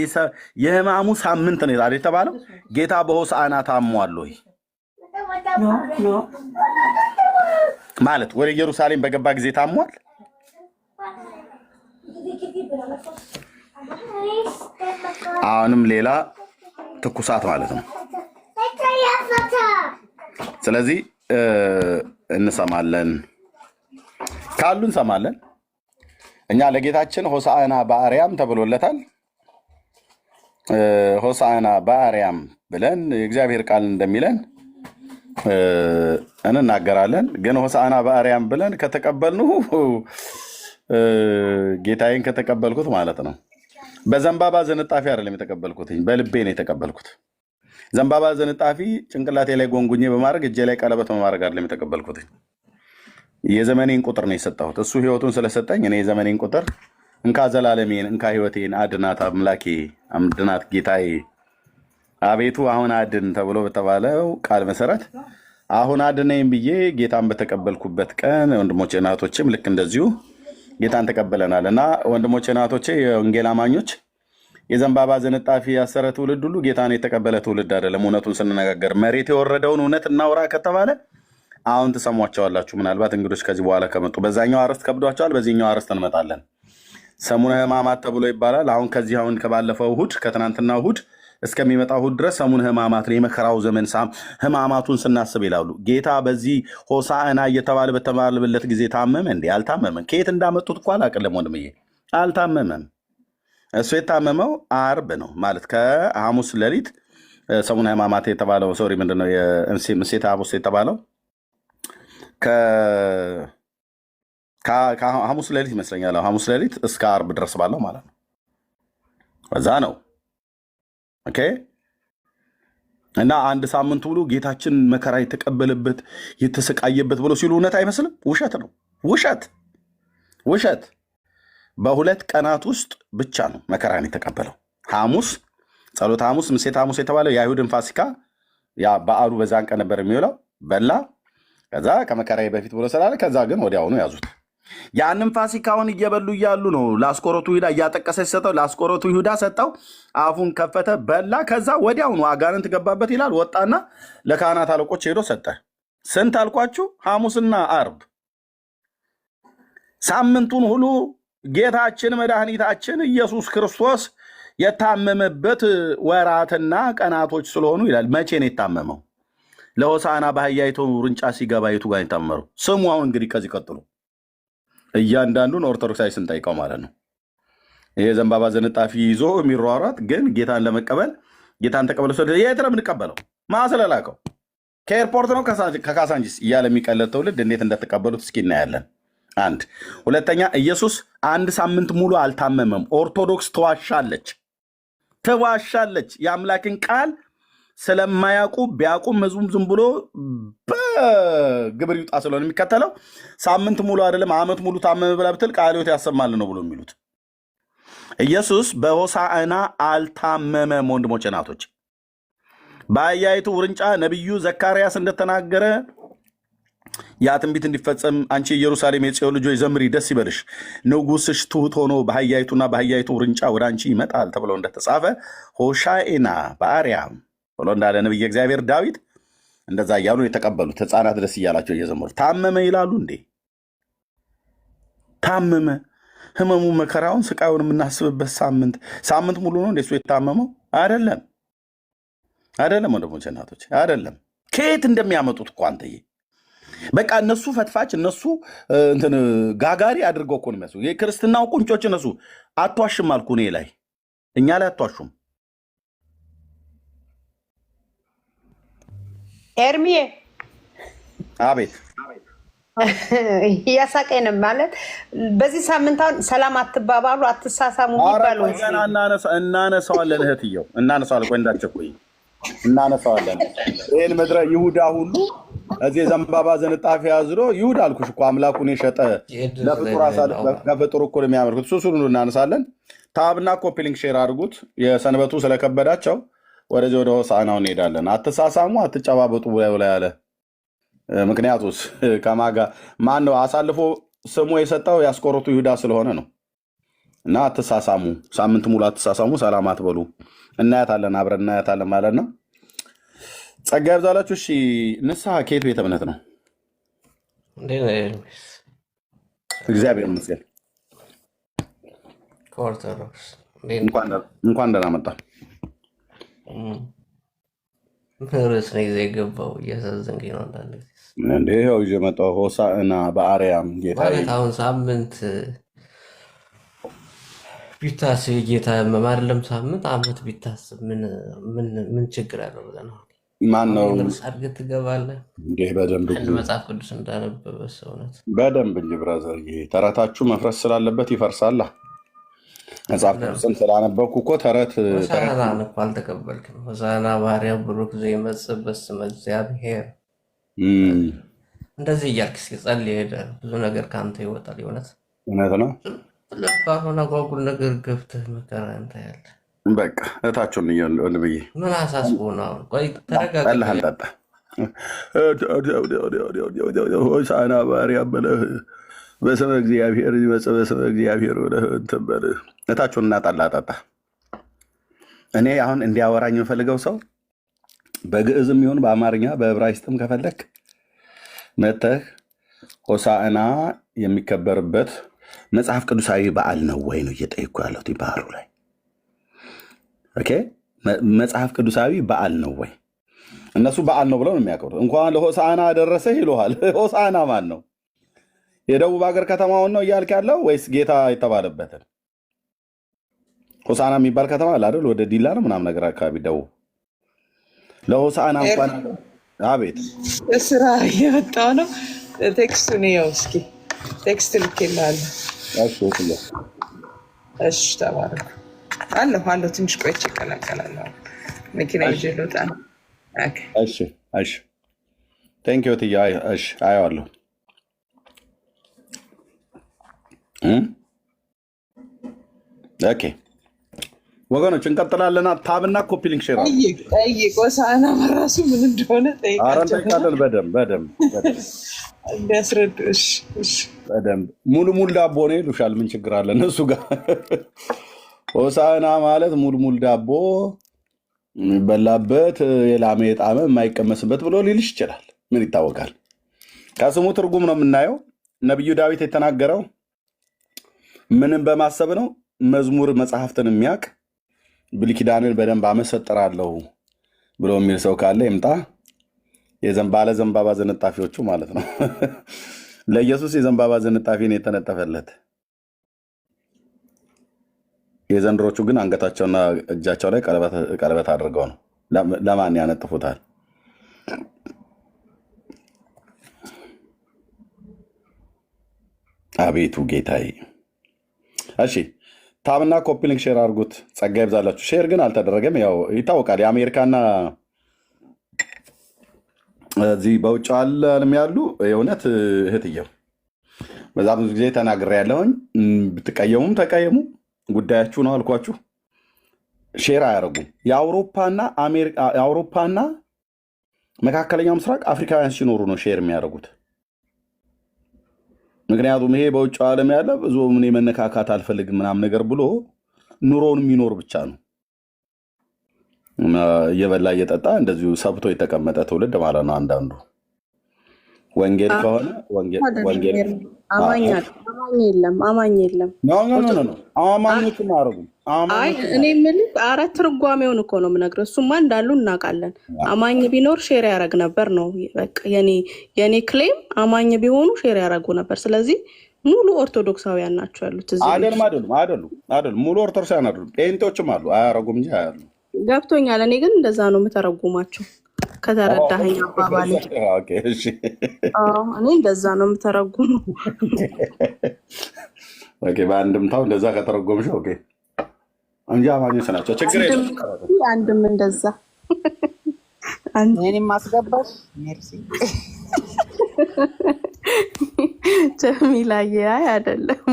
የሕማሙ ሳምንት ነው አይደል የተባለው? ጌታ በሆሳዕና ታሟል ወይ ማለት ወደ ኢየሩሳሌም በገባ ጊዜ ታሟል? አሁንም ሌላ ትኩሳት ማለት ነው። ስለዚህ እንሰማለን ካሉ እንሰማለን። እኛ ለጌታችን ሆሳዕና በአርያም ተብሎለታል። ሆሳዕና በአርያም ብለን የእግዚአብሔር ቃል እንደሚለን እንናገራለን። ግን ሆሳዕና በአርያም ብለን ከተቀበልኑ ጌታዬን ከተቀበልኩት ማለት ነው። በዘንባባ ዝንጣፊ አይደለም የተቀበልኩት፣ በልቤ ነው የተቀበልኩት። ዘንባባ ዝንጣፊ ጭንቅላቴ ላይ ጎንጉኜ በማድረግ እጄ ላይ ቀለበት በማድረግ አይደለም የተቀበልኩት። የዘመኔን ቁጥር ነው የሰጠሁት። እሱ ህይወቱን ስለሰጠኝ እኔ የዘመኔን ቁጥር እንካ ዘላለሜን፣ እንካ ህይወቴን አድናት አምላኬ፣ አምድናት ጌታዬ፣ አቤቱ አሁን አድን ተብሎ በተባለው ቃል መሰረት አሁን አድነኝ ብዬ ጌታን በተቀበልኩበት ቀን ወንድሞቼ እናቶችም ልክ እንደዚሁ ጌታን ተቀበለናል። እና ወንድሞቼ እናቶቼ የወንጌል አማኞች የዘንባባ ዝንጣፊ ያሰረ ትውልድ ሁሉ ጌታን የተቀበለ ትውልድ አይደለም። እውነቱን ስንነጋገር መሬት የወረደውን እውነት እናውራ ከተባለ አሁን ትሰሟቸዋላችሁ። ምናልባት እንግዶች ከዚህ በኋላ ከመጡ በዛኛው አርዕስት ከብዷቸዋል፣ በዚህኛው አርዕስት እንመጣለን። ሰሙነ ሕማማት ተብሎ ይባላል። አሁን ከባለፈው እሁድ ከትናንትና እሁድ እስከሚመጣው እሑድ ድረስ ሰሙነ ሕማማት ነው፣ የመከራው ዘመን ሕማማቱን ስናስብ ይላሉ። ጌታ በዚህ ሆሳዕና እየተባለ በተባለበት ጊዜ ታመመ እንዴ? አልታመመም። ከየት እንዳመጡት እኮ አላቅልም ወንድምዬ፣ አልታመመም። እሱ የታመመው አርብ ነው ማለት ከሐሙስ ሌሊት ሰሙነ ሕማማት የተባለው ሶሪ ምንድነው ምሴተ ሐሙስ የተባለው ከሐሙስ ሌሊት ይመስለኛል። ሐሙስ ሌሊት እስከ አርብ ድረስ ባለው ማለት ነው። እዛ ነው ኦኬ። እና አንድ ሳምንት ብሎ ጌታችን መከራ የተቀበለበት የተሰቃየበት ብሎ ሲሉ እውነት አይመስልም? ውሸት ነው። ውሸት። በሁለት ቀናት ውስጥ ብቻ ነው መከራን የተቀበለው። ሐሙስ ጸሎተ ሐሙስ ምሴተ ሐሙስ የተባለው የአይሁድን ፋሲካ ያ በዓሉ በዛን ቀን ነበር የሚውለው። በላ ከዛ ከመከራዬ በፊት ብሎ ስላለ ከዛ ግን ወዲያውኑ ያዙት። ያንን ፋሲካውን እየበሉ እያሉ ነው ለአስቆሮቱ ይሁዳ እያጠቀሰች ሰጠው። ለአስቆሮቱ ይሁዳ ሰጠው፣ አፉን ከፈተ፣ በላ። ከዛ ወዲያውኑ አጋንንት ገባበት ይላል። ወጣና ለካህናት አለቆች ሄዶ ሰጠ። ስንት አልኳችሁ? ሐሙስና አርብ ሳምንቱን ሁሉ ጌታችን መድኃኒታችን ኢየሱስ ክርስቶስ የታመመበት ወራትና ቀናቶች ስለሆኑ ይላል። መቼ ነው የታመመው? ለሆሳዕና በአህያይቱ ውርንጫ ሲገባ የቱ ጋር የታመረው? ስሙ። አሁን እንግዲህ ከዚህ ቀጥሎ እያንዳንዱን ኦርቶዶክሳዊ ስንጠይቀው ማለት ነው። ይሄ ዘንባባ ዘንጣፊ ይዞ የሚሯሯጥ ግን ጌታን ለመቀበል ጌታን ተቀበለ የት ነው የምንቀበለው? ማስለላቀው ከኤርፖርት ነው ከካሳንጂስ እያለ የሚቀለድ ትውልድ እንዴት እንደተቀበሉት እስኪ እናያለን። አንድ ሁለተኛ፣ ኢየሱስ አንድ ሳምንት ሙሉ አልታመመም። ኦርቶዶክስ ትዋሻለች። የአምላክን ቃል ስለማያውቁ ቢያውቁም ህዝቡም ዝም ብሎ በግብር ይውጣ ስለሆነ የሚከተለው ሳምንት ሙሉ አይደለም ዓመት ሙሉ ታመመ ብላ ብትል ቃለ ሕይወት ያሰማል ነው ብሎ የሚሉት። ኢየሱስ በሆሳዕና አልታመመም። ወንድሞቼ ናቶች፣ በአህያይቱ ውርንጫ ነቢዩ ዘካርያስ እንደተናገረ ያ ትንቢት እንዲፈጸም አንቺ ኢየሩሳሌም የጽዮን ልጆች ዘምሪ፣ ደስ ይበልሽ፣ ንጉሥሽ ትሑት ሆኖ በአህያይቱና በአህያይቱ ውርንጫ ወደ አንቺ ይመጣል ተብሎ እንደተጻፈ ሆሻዕና በአርያም ብሎ እንዳለ ነቢየ እግዚአብሔር ዳዊት እንደዛ እያሉ የተቀበሉት ህፃናት ደስ እያላቸው እየዘመሩ ታመመ ይላሉ እንዴ? ታመመ። ህመሙ መከራውን ስቃዩን የምናስብበት ሳምንት ሙሉ ነው እንደሱ የታመመው አይደለም። ወንድሞቼ እናቶች አይደለም። ከየት እንደሚያመጡት እኮ አንተዬ፣ በቃ እነሱ ፈትፋች፣ እነሱ እንትን ጋጋሪ አድርገው እኮ ነው የሚያስቡ። የክርስትናው ቁንጮች እነሱ። አትዋሽም አልኩ እኔ ላይ፣ እኛ ላይ አትዋሹም። ኤርሚዬ አቤት። እያሳቀኝ ነው ማለት በዚህ ሳምንት አሁን ሰላም አትባባሉ፣ አትሳሳሙ ይባሉ። እናነሳዋለን እህትየው፣ እናነሳዋለን። ቆይ እንዳትቸኩይ፣ እናነሳዋለን። ይህን ምድረ ይሁዳ ሁሉ እዚህ ዘንባባ ዘንጣፊ ያዝሮ ይሁዳ አልኩሽ እኮ አምላኩን የሸጠ ለፍጡር እኮ የሚያመልኩት እሱን እናነሳለን። ታብና ኮፒሊንግ ሼር አድርጉት። የሰንበቱ ስለከበዳቸው ወደዚህ ወደ ሆሳዕናው እንሄዳለን። አትሳሳሙ፣ አትጨባበጡ ላይ ያለ ምክንያቱስ ከማጋ ማን ነው አሳልፎ ስሙ የሰጠው? ያስቆሮቱ ይሁዳ ስለሆነ ነው። እና አትሳሳሙ፣ ሳምንት ሙሉ አትሳሳሙ፣ ሰላም አትበሉ። እናያታለን፣ አብረን እናያታለን ማለት ነው። ጸጋ ይብዛላችሁ። እሺ፣ ንስሐ ከየት ቤተ እምነት ነው? እግዚአብሔር ይመስገን። እንኳን ደህና መጣ። ርዕስ ነው ጊዜ የገባው እያሳዘንከኝ ነው። አንዳንድ ጊዜ እንደ ይኸው ይዤ መጣሁ። ሆሳዕና በአርያም ጌታ ማለት አሁን ሳምንት ቢታስብ የጌታ ህመም አይደለም ሳምንት ዓመት ቢታስብ ምን ችግር አለው ብለህ ነው? ማን ነው አድርገህ ትገባለህ? እንዲህ በደንብ አንድ መጽሐፍ ቅዱስ እንዳነበበ ሰውነት በደንብ እንጂ ብራዘር፣ ተረታችሁ መፍረስ ስላለበት ይፈርሳላ። መጽሐፍ ቅዱስን ስላነበብኩ እኮ ሆሳዕናን እኮ አልተቀበልክም። ሆሳዕና በአርያም ቡሩክ ዘይመጽእ በስመ እግዚአብሔር እንደዚህ እያልክ ሲጸልይ ሄደህ ብዙ ነገር ከአንተ ይወጣል። እውነት ነው። ባልሆነ አጓጉል ነገር ገብተህ መከራ እንታያለህ። በቃ እታችሁን ብዬ ምን አሳስቦ ነው? አሁን ቆይ ተረጋጋ። ጠጣ ሆሳዕና በአርያም ብለህ በስመ እግዚአብሔር ይመጽእ በስመ እግዚአብሔር ብለህ እንትን በል። እታችሁን እናጣላ ጠጣ። እኔ አሁን እንዲያወራኝ የምፈልገው ሰው በግዕዝም ይሁን በአማርኛ በዕብራይስጥም ከፈለክ መተህ ሆሳዕና የሚከበርበት መጽሐፍ ቅዱሳዊ በዓል ነው ወይ ነው እየጠየኩ ያለሁት ባህሩ ላይ። ኦኬ መጽሐፍ ቅዱሳዊ በዓል ነው ወይ? እነሱ በዓል ነው ብለው ነው የሚያከብሩት። እንኳን ለሆሳዕና ደረሰ ይለዋል። ሆሳዕና ማን ነው? የደቡብ ሀገር ከተማውን ነው እያልክ ያለው ወይስ ጌታ የተባለበትን? ሆሳዕና የሚባል ከተማ አለ አይደል? ወደ ዲላ ነው ምናምን ነገር አካባቢ ደቡብ። ለሆሳዕና እንኳን አቤት ስራ እየወጣሁ ነው። ቴክስቱን ይኸው እስኪ ቴክስት ልኬልሃለሁ። እሺ ተባረኩ። አለሁ ትንሽ ቆይቼ እቀላቀላለሁ። መኪና ይዤ ልወጣ ነው። እሺ ቴንክ ዩ ትያ። እሺ አየዋለሁ። ኦኬ ወገኖች እንቀጥላለና ታብና ኮፒ ሊንክ ሼር ጠይቅ። ሆሳዕና በራሱ ምን እንደሆነ ጠይቃለን። በደንብ እንዲያስረዱ። በደንብ ሙልሙል ዳቦ ነው ይሉሻል። ምን ችግር አለ እነሱ ጋር? ሆሳዕና ማለት ሙልሙል ዳቦ የሚበላበት የላመ የጣመ የማይቀመስበት ብሎ ሊልሽ ይችላል። ምን ይታወቃል? ከስሙ ትርጉም ነው የምናየው። ነቢዩ ዳዊት የተናገረው ምንም በማሰብ ነው? መዝሙር መጽሐፍትን የሚያውቅ ብሉይ ኪዳንን በደንብ አመሰጥራለሁ ብሎ የሚል ሰው ካለ ይምጣ። ባለ ዘንባባ ዝንጣፊዎቹ ማለት ነው። ለኢየሱስ የዘንባባ ዝንጣፊ ነው የተነጠፈለት። የዘንድሮቹ ግን አንገታቸውና እጃቸው ላይ ቀለበት አድርገው ነው። ለማን ያነጥፉታል? አቤቱ ጌታዬ። እሺ ታብና ኮፒ ሊንክ ሼር አድርጉት። ጸጋ ይብዛላችሁ። ሼር ግን አልተደረገም። ያው ይታወቃል። የአሜሪካና እዚህ በውጭ ዓለም ያሉ የእውነት እህትየው በዛ ብዙ ጊዜ ተናግሬያለሁኝ። ብትቀየሙም ተቀየሙ፣ ጉዳያችሁ ነው አልኳችሁ። ሼር አያደርጉም። የአውሮፓና መካከለኛው ምስራቅ አፍሪካውያን ሲኖሩ ነው ሼር የሚያደርጉት። ምክንያቱም ይሄ በውጭ ዓለም ያለ ብዙ ምን መነካካት አልፈልግም ምናምን ነገር ብሎ ኑሮውን የሚኖር ብቻ ነው። እየበላ እየጠጣ እንደዚሁ ሰብቶ የተቀመጠ ትውልድ ማለት ነው። አንዳንዱ ወንጌል ከሆነ ወንጌል አማኝ የለም። አማኞችም አያደርጉም። እኔ የምልህ አራት ትርጓሜውን እኮ ነው የምነግርህ። እሱማ እንዳሉ እናውቃለን። አማኝ ቢኖር ሼር ያደርግ ነበር ነው በቃ የኔ ክሌም። አማኝ ቢሆኑ ሼር ያደርጉ ነበር። ስለዚህ ሙሉ ኦርቶዶክሳውያን ናቸው ያሉት እዚህ። አይደሉም። ሙሉ ኦርቶዶክሳውያን አይደሉም። ጴንጤዎችም አሉ፣ አያደርጉም እንጂ አያሉ። ገብቶኛል። እኔ ግን እንደዛ ነው የምተረጉማቸው ከተረዳኸኝ አባባሌ። እኔ እንደዛ ነው የምተረጉሙ። በአንድምታው እንደዛ ከተረጎምሽ እንጂ አማኞች ናቸው። ችግር የለም። አንድም እንደዛ እኔንም ማስገባሽ ጀሚላዬ። አይ አይደለም፣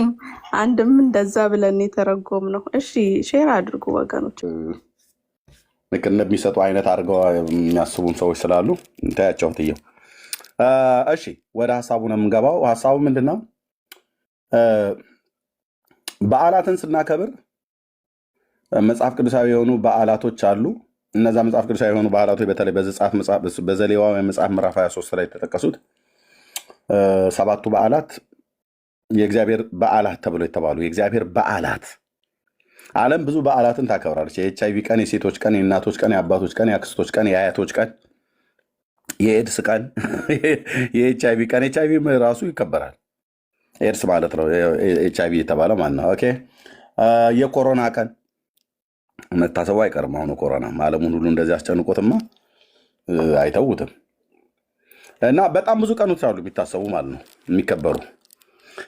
አንድም እንደዛ ብለን የተረጎም ነው። እሺ ሼር አድርጉ ወገኖች። ልክ እንደሚሰጡ አይነት አድርገው የሚያስቡን ሰዎች ስላሉ እንታያቸው ትየው። እሺ ወደ ሀሳቡ ነው የምንገባው። ሀሳቡ ምንድን ነው? በዓላትን ስናከብር መጽሐፍ ቅዱሳዊ የሆኑ በዓላቶች አሉ። እነዛ መጽሐፍ ቅዱሳዊ የሆኑ በዓላቶች በተለይ በዘሌዋውያን መጽሐፍ ምዕራፍ 23 ላይ የተጠቀሱት ሰባቱ በዓላት የእግዚአብሔር በዓላት ተብለው የተባሉ የእግዚአብሔር በዓላት። ዓለም ብዙ በዓላትን ታከብራለች። የኤችአይቪ ቀን፣ የሴቶች ቀን፣ የእናቶች ቀን፣ የአባቶች ቀን፣ የአክስቶች ቀን፣ የአያቶች ቀን፣ የኤድስ ቀን፣ የኤችአይቪ ቀን። ኤችአይቪ ራሱ ይከበራል። ኤድስ ማለት ነው ኤችአይቪ የተባለ ማለት ነው። ኦኬ የኮሮና ቀን መታሰቡ አይቀርም። አሁኑ ኮሮና ዓለሙን ሁሉ እንደዚህ አስጨንቆትማ አይተውትም። እና በጣም ብዙ ቀኖች አሉ የሚታሰቡ ማለት ነው የሚከበሩ።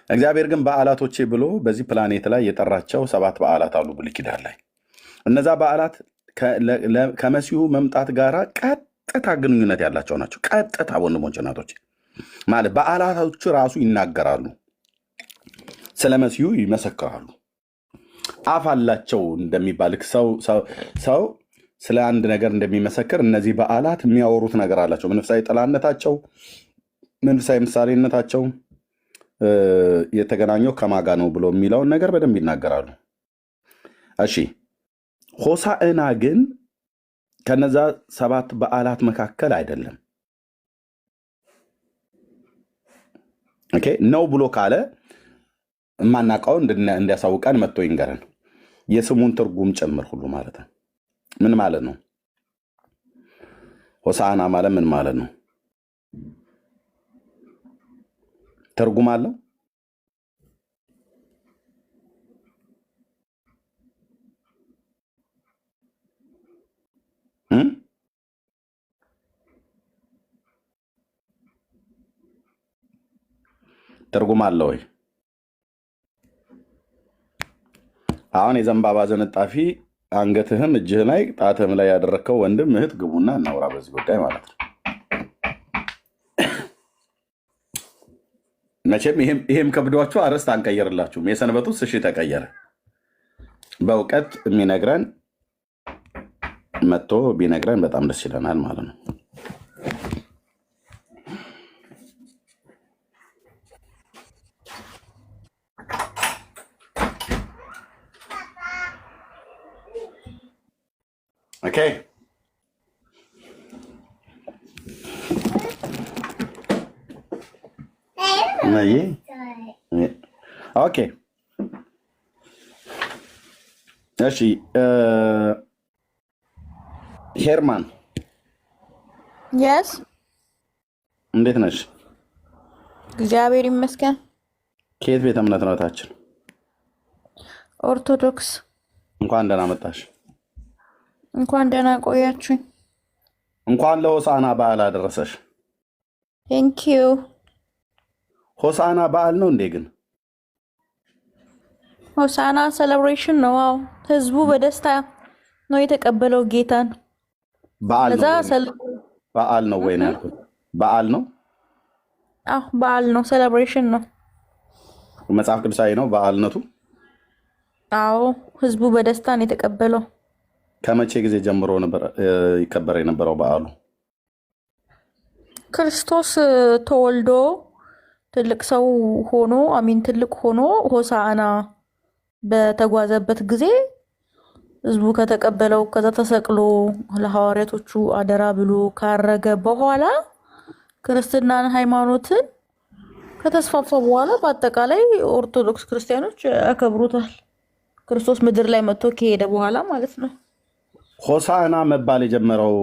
እግዚአብሔር ግን በዓላቶቼ ብሎ በዚህ ፕላኔት ላይ የጠራቸው 7 በዓላት አሉ ብሉይ ኪዳን ላይ። እነዛ በዓላት ከመሲሁ መምጣት ጋር ቀጥታ ግንኙነት ያላቸው ናቸው። ቀጥታ ወንድሞች እናቶች ማለት በዓላቶቹ ራሱ ይናገራሉ፣ ስለ መሲሁ ይመሰክራሉ። አፍ አላቸው እንደሚባል ሰው ስለ አንድ ነገር እንደሚመሰክር እነዚህ በዓላት የሚያወሩት ነገር አላቸው። መንፈሳዊ ጥላነታቸው፣ መንፈሳዊ ምሳሌነታቸው የተገናኘው ከማጋ ነው ብሎ የሚለውን ነገር በደንብ ይናገራሉ። እሺ ሆሳዕና ግን ከነዛ 7 በዓላት መካከል አይደለም። ኦኬ ነው ብሎ ካለ የማናውቀው እንዲያሳውቀን መጥቶ ይንገረን፣ የስሙን ትርጉም ጭምር ሁሉ ማለት ነው። ምን ማለት ነው? ሆሳዕና ማለት ምን ማለት ነው? ትርጉም አለው? ትርጉም አለው ወይ? አሁን የዘንባባ ዝንጣፊ አንገትህም እጅህ ላይ ጣትህም ላይ ያደረግከው ወንድም እህት ግቡና እናውራ በዚህ ጉዳይ ማለት ነው። መቼም ይሄም ከብዷችሁ አርዕስት አንቀይርላችሁም። የሰንበቱስ እሺ ተቀየረ። በእውቀት የሚነግረን መጥቶ ቢነግረን በጣም ደስ ይለናል ማለት ነው። ኦኬ ኦኬ እሺ ሄርማን የስ እንዴት ነሽ? እግዚአብሔር ይመስገን። ከየት ቤተ እምነት ነው ታችን? ኦርቶዶክስ። እንኳን ደህና መጣሽ። እንኳን ደህና ቆያችሁኝ። እንኳን ለሆሳዕና በዓል አደረሰሽ። ቴንክ ዩ። ሆሳዕና በዓል ነው እንዴ? ግን ሆሳዕና ሴሌብሬሽን ነው። አዎ ህዝቡ በደስታ ነው የተቀበለው ጌታን። በዓል ለዛ ነው ወይ ነው ያልኩት? በዓል ነው። አዎ በዓል ነው፣ ሴሌብሬሽን ነው። መጽሐፍ ቅዱሳዊ ነው በዓልነቱ። አዎ ህዝቡ በደስታ ነው የተቀበለው። ከመቼ ጊዜ ጀምሮ ነበር ይከበር የነበረው በዓሉ? ክርስቶስ ተወልዶ ትልቅ ሰው ሆኖ ትልቅ ሆኖ ሆሳዕና በተጓዘበት ጊዜ ህዝቡ ከተቀበለው፣ ከዛ ተሰቅሎ ለሐዋርያቶቹ አደራ ብሎ ካረገ በኋላ ክርስትናን ሃይማኖትን ከተስፋፋ በኋላ በአጠቃላይ ኦርቶዶክስ ክርስቲያኖች ያከብሩታል። ክርስቶስ ምድር ላይ መጥቶ ከሄደ በኋላ ማለት ነው። ሆሳዕና መባል የጀመረው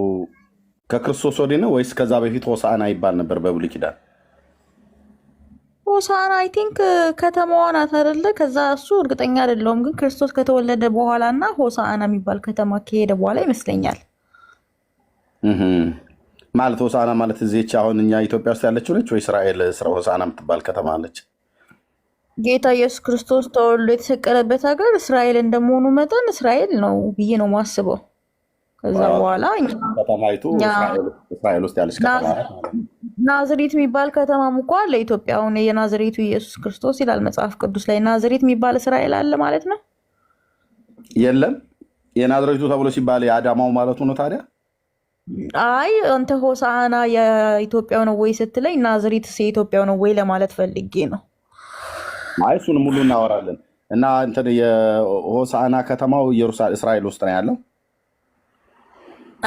ከክርስቶስ ወዲህ ነው ወይስ ከዛ በፊት ሆሳዕና ይባል ነበር በብሉይ ኪዳን? ሆሳዕና አይ ቲንክ ከተማዋ ናት አይደለ? ከዛ እሱ እርግጠኛ አይደለሁም፣ ግን ክርስቶስ ከተወለደ በኋላ እና ሆሳዕና የሚባል ከተማ ከሄደ በኋላ ይመስለኛል። ማለት ሆሳዕና ማለት እዚህች አሁን እኛ ኢትዮጵያ ውስጥ ያለችው ነች ወይ እስራኤል ሆሳዕና የምትባል ከተማ አለች? ጌታ ኢየሱስ ክርስቶስ ተወልዶ የተሰቀለበት ሀገር እስራኤል እንደመሆኑ መጠን እስራኤል ነው ብዬ ነው ማስበው። ከዛ በኋላ ከተማይቱ እስራኤል ውስጥ ያለች ከተማ ናዝሬት የሚባል ከተማም እኮ አለ ኢትዮጵያ። አሁን የናዝሬቱ ኢየሱስ ክርስቶስ ይላል መጽሐፍ ቅዱስ ላይ። ናዝሬት የሚባል እስራኤል አለ ማለት ነው? የለም። የናዝሬቱ ተብሎ ሲባል የአዳማው ማለቱ ነው ታዲያ? አይ አንተ ሆሳዕና የኢትዮጵያው ነው ወይ ስትለኝ ናዝሬትስ የኢትዮጵያው ነው ወይ ለማለት ፈልጌ ነው። አይ እሱንም ሁሉ እናወራለን። እና እንትን የሆሳዕና ከተማው እስራኤል ውስጥ ነው ያለው?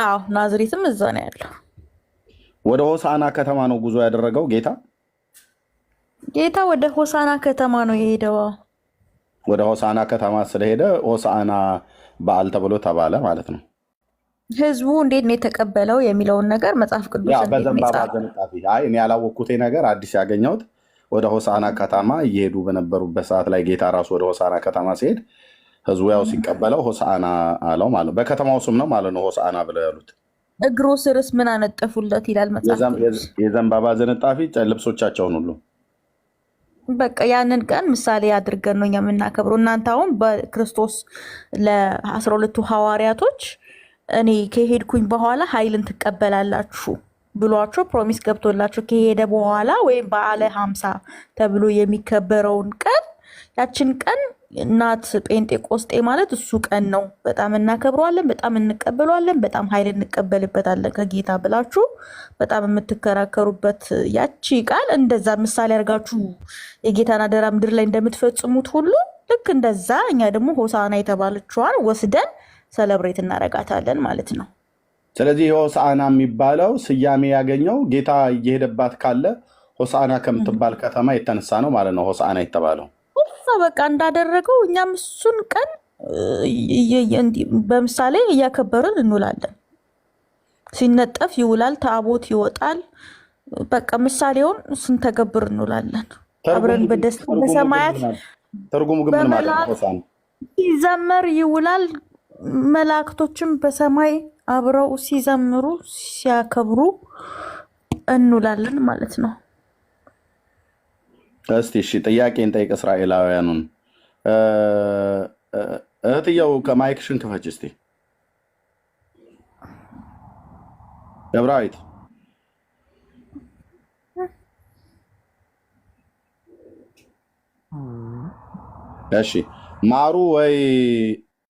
አዎ ናዝሬትም እዛ ነው ያለው። ወደ ሆሳዕና ከተማ ነው ጉዞ ያደረገው ጌታ? ጌታ ወደ ሆሳዕና ከተማ ነው የሄደው። ወደ ሆሳዕና ከተማ ስለሄደ ሆሳዕና በዓል ተብሎ ተባለ ማለት ነው። ህዝቡ እንዴት ነው የተቀበለው የሚለውን ነገር መጽሐፍ ቅዱስ በዘንባባ ዝንጣፊ እኔ ያላወቅኩት ነገር አዲስ ያገኘሁት ወደ ሆሳዕና ከተማ እየሄዱ በነበሩበት ሰዓት ላይ ጌታ ራሱ ወደ ሆሳዕና ከተማ ሲሄድ ህዝቡ ያው ሲቀበለው ሆሳዕና አለው ማለት ነው። በከተማው ስም ነው ማለት ነው ሆሳዕና ብለው ያሉት። እግሩ ስርስ ምን አነጠፉለት ይላል መጽሐፍ ቅዱስ። የዘንባባ ዝንጣፊ ልብሶቻቸውን ሁሉ በቃ ያንን ቀን ምሳሌ አድርገን ነው የምናከብረው። እናንተ አሁን በክርስቶስ ለ12ቱ ሐዋርያቶች እኔ ከሄድኩኝ በኋላ ኃይልን ትቀበላላችሁ ብሏቸው ፕሮሚስ ገብቶላቸው ከሄደ በኋላ ወይም በዓለ 50 ተብሎ የሚከበረውን ቀን ያችን ቀን እናት ጴንጤቆስጤ ማለት እሱ ቀን ነው። በጣም እናከብረዋለን፣ በጣም እንቀበለዋለን፣ በጣም ኃይል እንቀበልበታለን ከጌታ ብላችሁ በጣም የምትከራከሩበት ያቺ ቃል እንደዛ ምሳሌ አድርጋችሁ የጌታን አደራ ምድር ላይ እንደምትፈጽሙት ሁሉ ልክ እንደዛ እኛ ደግሞ ሆሳዕና የተባለችዋን ወስደን ሰለብሬት እናረጋታለን ማለት ነው። ስለዚህ ሆሳዕና የሚባለው ስያሜ ያገኘው ጌታ እየሄደባት ካለ ሆሳዕና ከምትባል ከተማ የተነሳ ነው ማለት ነው ሆሳዕና የተባለው። በቃ እንዳደረገው እኛም እሱን ቀን በምሳሌ እያከበርን እንውላለን። ሲነጠፍ ይውላል፣ ታቦት ይወጣል። በቃ ምሳሌውን ስንተገብር እንውላለን አብረን በደስታ በሰማያት ትርጉሙ ግን ምን ማለት ነው? ሲዘመር ይውላል። መላእክቶችም በሰማይ አብረው ሲዘምሩ ሲያከብሩ እንውላለን ማለት ነው። እስቲ እሺ ጥያቄን ጠይቅ እስራኤላውያኑን። እህትየው ከማይክሽን ክፈች እስቲ ገብራዊት። እሺ ማሩ ወይ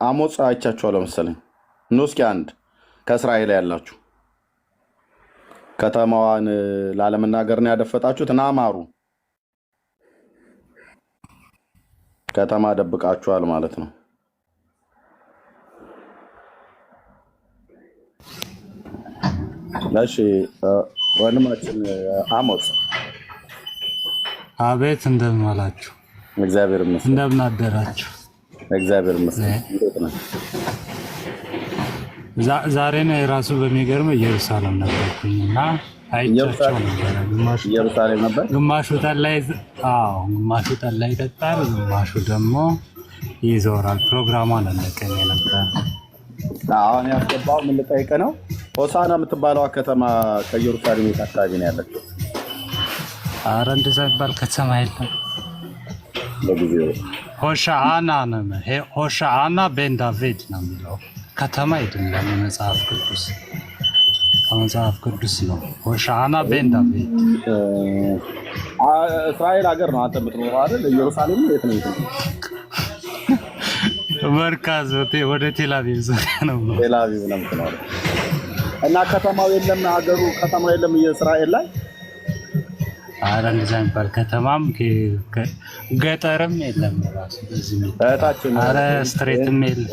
አሞጽ አይቻችኋለሁ መሰለኝ። ኑ እስኪ አንድ ከእስራኤል ያላችሁ ከተማዋን ላለመናገር ነው ያደፈጣችሁት። ና ማሩ ከተማ ደብቃችኋል ማለት ነው። እሺ ወንድማችን አሞጽ። አቤት እንደምን አላችሁ? እግዚአብሔር ይመስገን። እንደምን አደራችሁ? እግዚአብሔር ይመስገን። እንዴት ነህ? ዛሬ ነው የራሱ በሚገርም ኢየሩሳሌም ነበርኩኝና አይቻቸው ነበረ። ኢየሩሳሌም ነበር። ግማሹ ጠላ ይጠጣል፣ ግማሹ ደግሞ ይዞራል። ፕሮግራሙ አላለቀም ነበር። አሁን ያስገባው ምን ልጠይቅ ነው? ሆሳና የምትባለው ከተማ ከኢየሩሳሌም የት አካባቢ ነው ያለችው? ኧረ እንደዛ የሚባል ከተማ የለም። ለጊዜው ሆሻአና ነው። ሆሻአና ቤን ዳቪድ ነው የሚለው ከተማ አይደለም። መጽሐፍ ቅዱስ ከመጽሐፍ ቅዱስ ነው። ሆሻአና ቤን ዳቪድ እስራኤል ሀገር ነው አንተ የምትኖረው አይደል? ኢየሩሳሌም የት ነው? መርካዝ ወደ ቴልአቪቭ ዙሪያ ነው። ቴልአቪቭ ነው የምትኖረው እና ከተማው የለም፣ ሀገሩ ከተማው የለም እስራኤል ላይ። ኧረ እንደዛ የሚባል ከተማም ገጠርም የለም። ራሱ እህታችን ኧረ ስትሬትም የለም።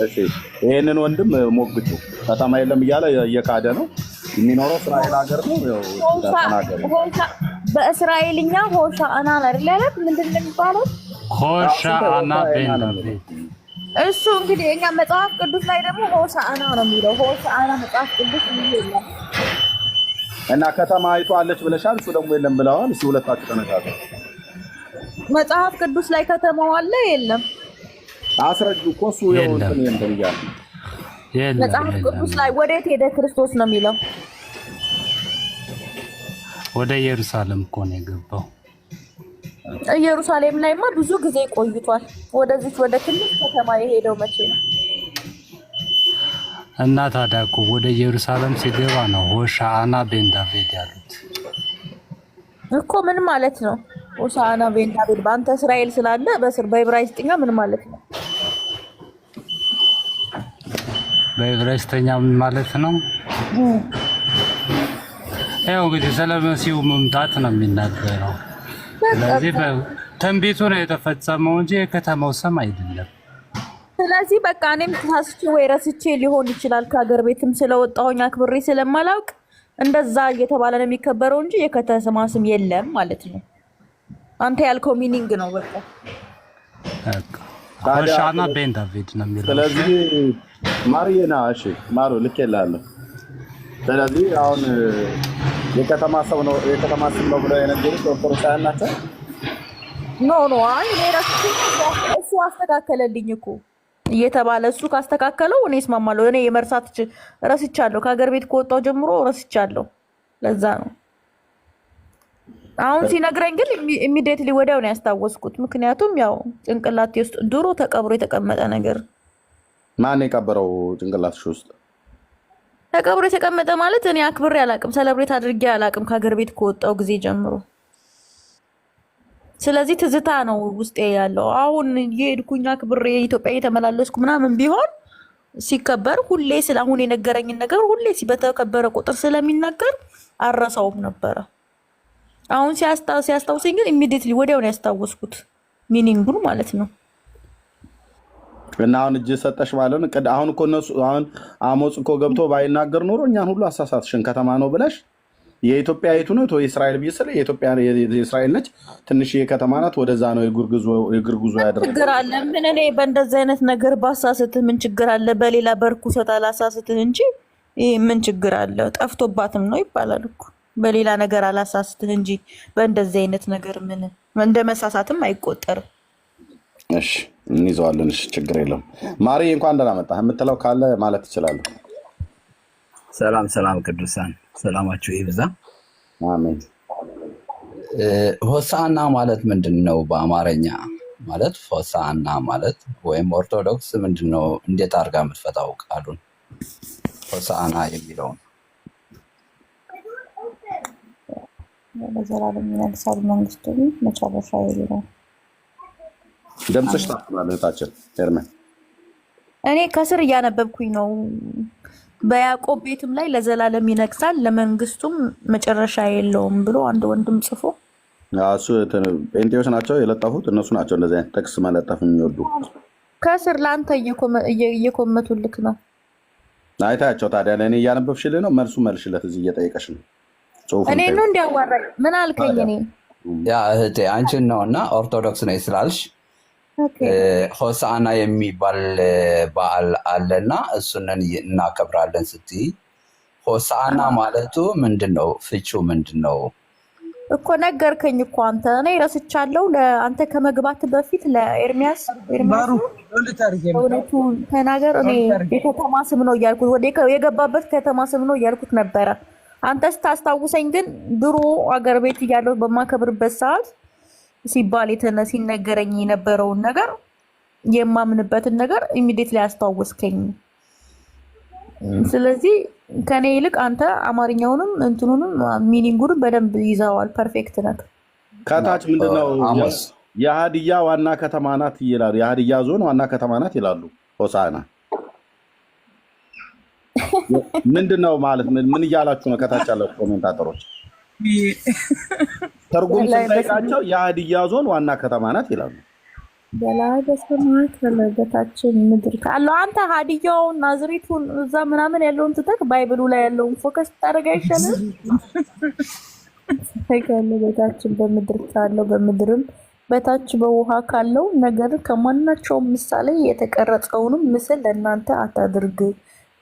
ይህንን ወንድም ሞግቹ ከተማ የለም እያለ እየካደ ነው። የሚኖረው እስራኤል ሀገር ነው። በእስራኤልኛ ሆሻአና አይደል ያለት? ምንድን ነው የሚባለው? ሆሻአና ቤን ዳቪድ። እሱ እንግዲህ የኛ መጽሐፍ ቅዱስ ላይ ደግሞ ሆሳአና ነው የሚለው። ሆሳአና መጽሐፍ ቅዱስ የለም እና ከተማ አይቷለች ብለሻል፣ እሱ ደግሞ የለም ብለዋል። እስኪ ሁለታችሁ ተነጋገሩ። መጽሐፍ ቅዱስ ላይ ከተማው አለ የለም? አስረጁ እኮ እሱ የወንትን እንትን እያለ መጽሐፍ ቅዱስ ላይ ወዴት ሄደ ክርስቶስ ነው የሚለው? ወደ ኢየሩሳሌም እኮ ነው የገባው። ኢየሩሳሌም ላይማ ብዙ ጊዜ ቆይቷል። ወደዚች ወደ ትንሽ ከተማ የሄደው መቼ ነው? እና ታዲያ እኮ ወደ ኢየሩሳሌም ሲገባ ነው ሆሻአና ቤን ዳቪድ ያሉት እኮ። ምን ማለት ነው ሆሻአና ቤን ዳቪድ? በአንተ እስራኤል ስላለ በዕብራይስጥኛ ምን ማለት ነው? በዕብራይስጥኛ ምን ማለት ነው? ያው እንግዲህ ስለ መሲሁ መምጣት ነው የሚናገረው። ስለዚህ ትንቢቱ ነው የተፈጸመው እንጂ የከተማው ስም አይደለም። ስለዚህ በቃ እኔም ተሳስቼ ወይ ረስቼ ሊሆን ይችላል። ከሀገር ቤትም ስለወጣሁኝ አክብሬ ስለማላውቅ እንደዛ እየተባለ ነው የሚከበረው እንጂ የከተማ ስም የለም ማለት ነው። አንተ ያልከው ሚኒንግ ነው በቃ። ሆሻአና ቤን ዳቪድ ነው የሚለው። ስለዚህ ማርዬና እሺ ማሩ ልኬልሃለሁ። ስለዚህ አሁን የከተማ ሰው ነው የከተማ ስም ነው ብለው የነገሩት ኦርቶዶክሳውያን ናቸው። ኖ አይ እኔ ረስቼ እሱ አስተካከለልኝ እኮ እየተባለ እሱ ካስተካከለው እኔ እስማማለሁ። እኔ የመርሳት ረስቻለሁ። ከሀገር ቤት ከወጣሁ ጀምሮ ረስቻለሁ። ለዛ ነው አሁን ሲነግረኝ ግን ኢሚዲየትሊ ወዲያው ነው ያስታወስኩት። ምክንያቱም ያው ጭንቅላቴ ውስጥ ድሮ ተቀብሮ የተቀመጠ ነገር። ማን የቀበረው ጭንቅላትሽ ውስጥ? ተቀብሮ የተቀመጠ ማለት እኔ አክብሬ አላቅም፣ ሰለብሬት አድርጌ አላቅም ከሀገር ቤት ከወጣሁ ጊዜ ጀምሮ። ስለዚህ ትዝታ ነው ውስጤ ያለው። አሁን የሄድኩኝ አክብሬ ኢትዮጵያ እየተመላለስኩ ምናምን ቢሆን ሲከበር ሁሌ ስለ አሁን የነገረኝን ነገር ሁሌ በተከበረ ቁጥር ስለሚናገር አረሳውም ነበረ። አሁን ሲያስታውሰኝ ግን ኢሚዲየትሊ ወዲያው ነው ያስታወስኩት ሚኒንጉን ማለት ነው። እና አሁን እጅ ሰጠሽ ማለት ነው። አሁን እኮ እነሱ አሁን አሞጽ እኮ ገብቶ ባይናገር ኖሮ እኛን ሁሉ አሳሳትሽን ከተማ ነው ብለሽ የኢትዮጵያ የቱ ነው ወይ እስራኤል ቢስል የኢትዮጵያ የእስራኤል ነች። ትንሽ የከተማ ናት። ወደዛ ነው የእግር ጉዞ ያደረገው። ችግር አለ? ምን እኔ በእንደዚህ አይነት ነገር ባሳስትህ ምን ችግር አለ? በሌላ በርኩሰት አላሳስትህ እንጂ ይሄ ምን ችግር አለ? ጠፍቶባትም ነው ይባላል እኮ። በሌላ ነገር አላሳስትህ እንጂ በእንደዚህ አይነት ነገር ምን እንደ መሳሳትም አይቆጠርም። እሺ እንይዘዋለን። እሺ ችግር የለም። ማሪ እንኳን ደህና መጣህ የምትለው ካለ ማለት ትችላለህ። ሰላም ሰላም፣ ቅዱሳን ሰላማችሁ ይብዛ። አሜን። ሆሳዕና ማለት ምንድን ነው? በአማርኛ ማለት ሆሳዕና ማለት ወይም ኦርቶዶክስ ምንድን ነው? እንዴት አድርጋ የምትፈታው ቃሉን ሆሳዕና የሚለውን? ለዘላለም ይነግሣል መንግስቱን መጨረሻ የሌለው። ደምሰሽ ታጥባለህ እህታችን ኤርሜን። እኔ ከስር እያነበብኩኝ ነው። በያዕቆብ ቤትም ላይ ለዘላለም ይነግሣል ለመንግስቱም መጨረሻ የለውም ብሎ አንድ ወንድም ጽፎ እሱ ጴንጤዎች ናቸው የለጠፉት። እነሱ ናቸው እንደዚህ አይነት ጥቅስ መለጠፍ የሚወዱ። ከስር ለአንተ እየኮመቱልክ ነው። አይታቸው ታዲያ ለእኔ እያነበብሽልህ ነው። መልሱ መልሽለት። እዚህ እየጠየቀሽ ነው። እኔ ነው እንዲያዋራኝ ምን አልከኝ? እኔ ያ እህቴ አንቺን ነው እና ኦርቶዶክስ ነኝ ስላልሽ ሆሳዕና የሚባል በዓል አለና እሱንን እናከብራለን ስትይ ሆሳዕና ማለቱ ምንድን ነው? ፍቺው ምንድን ነው እኮ ነገርከኝ እኮ አንተ። እኔ ረስቻለሁ። ለአንተ ከመግባት በፊት ለኤርሚያስ እውነቱ ተናገር። እኔ የከተማ ስም ነው እያልኩት የገባበት ከተማ ስም ነው እያልኩት ነበረ። አንተ ስታስታውሰኝ ግን ድሮ አገር ቤት እያለሁ በማከብርበት ሰዓት ሲባል ሲነገረኝ የነበረውን ነገር የማምንበትን ነገር ኢሚዲየትሊ ያስታወስከኝ። ስለዚህ ከኔ ይልቅ አንተ አማርኛውንም እንትኑንም ሚኒንጉንም በደንብ ይዘዋል። ፐርፌክት ነህ። ከታች ምንድነው የሀዲያ ዋና ከተማ ናት ይላሉ። የሀዲያ ዞን ዋና ከተማ ናት ይላሉ። ሆሳዕና ምንድነው ማለት ምን እያላችሁ ነው? ከታች ያላችሁ ኮሜንታተሮች ተርጉም ስንጠይቃቸው የሀዲያ ዞን ዋና ከተማ ናት ይላሉ። በላይ በሰማይ ከለበታችን ምድር ካለው አንተ ሀዲያውን ናዝሬቱን እዛ ምናምን ያለውን ትተህ ባይብሉ ላይ ያለውን ፎከስ ታደርግ አይሻልም? ከለበታችን በምድር ካለው በምድርም በታች በውሃ ካለው ነገር ከማናቸውም ምሳሌ የተቀረጸውንም ምስል ለእናንተ አታድርግ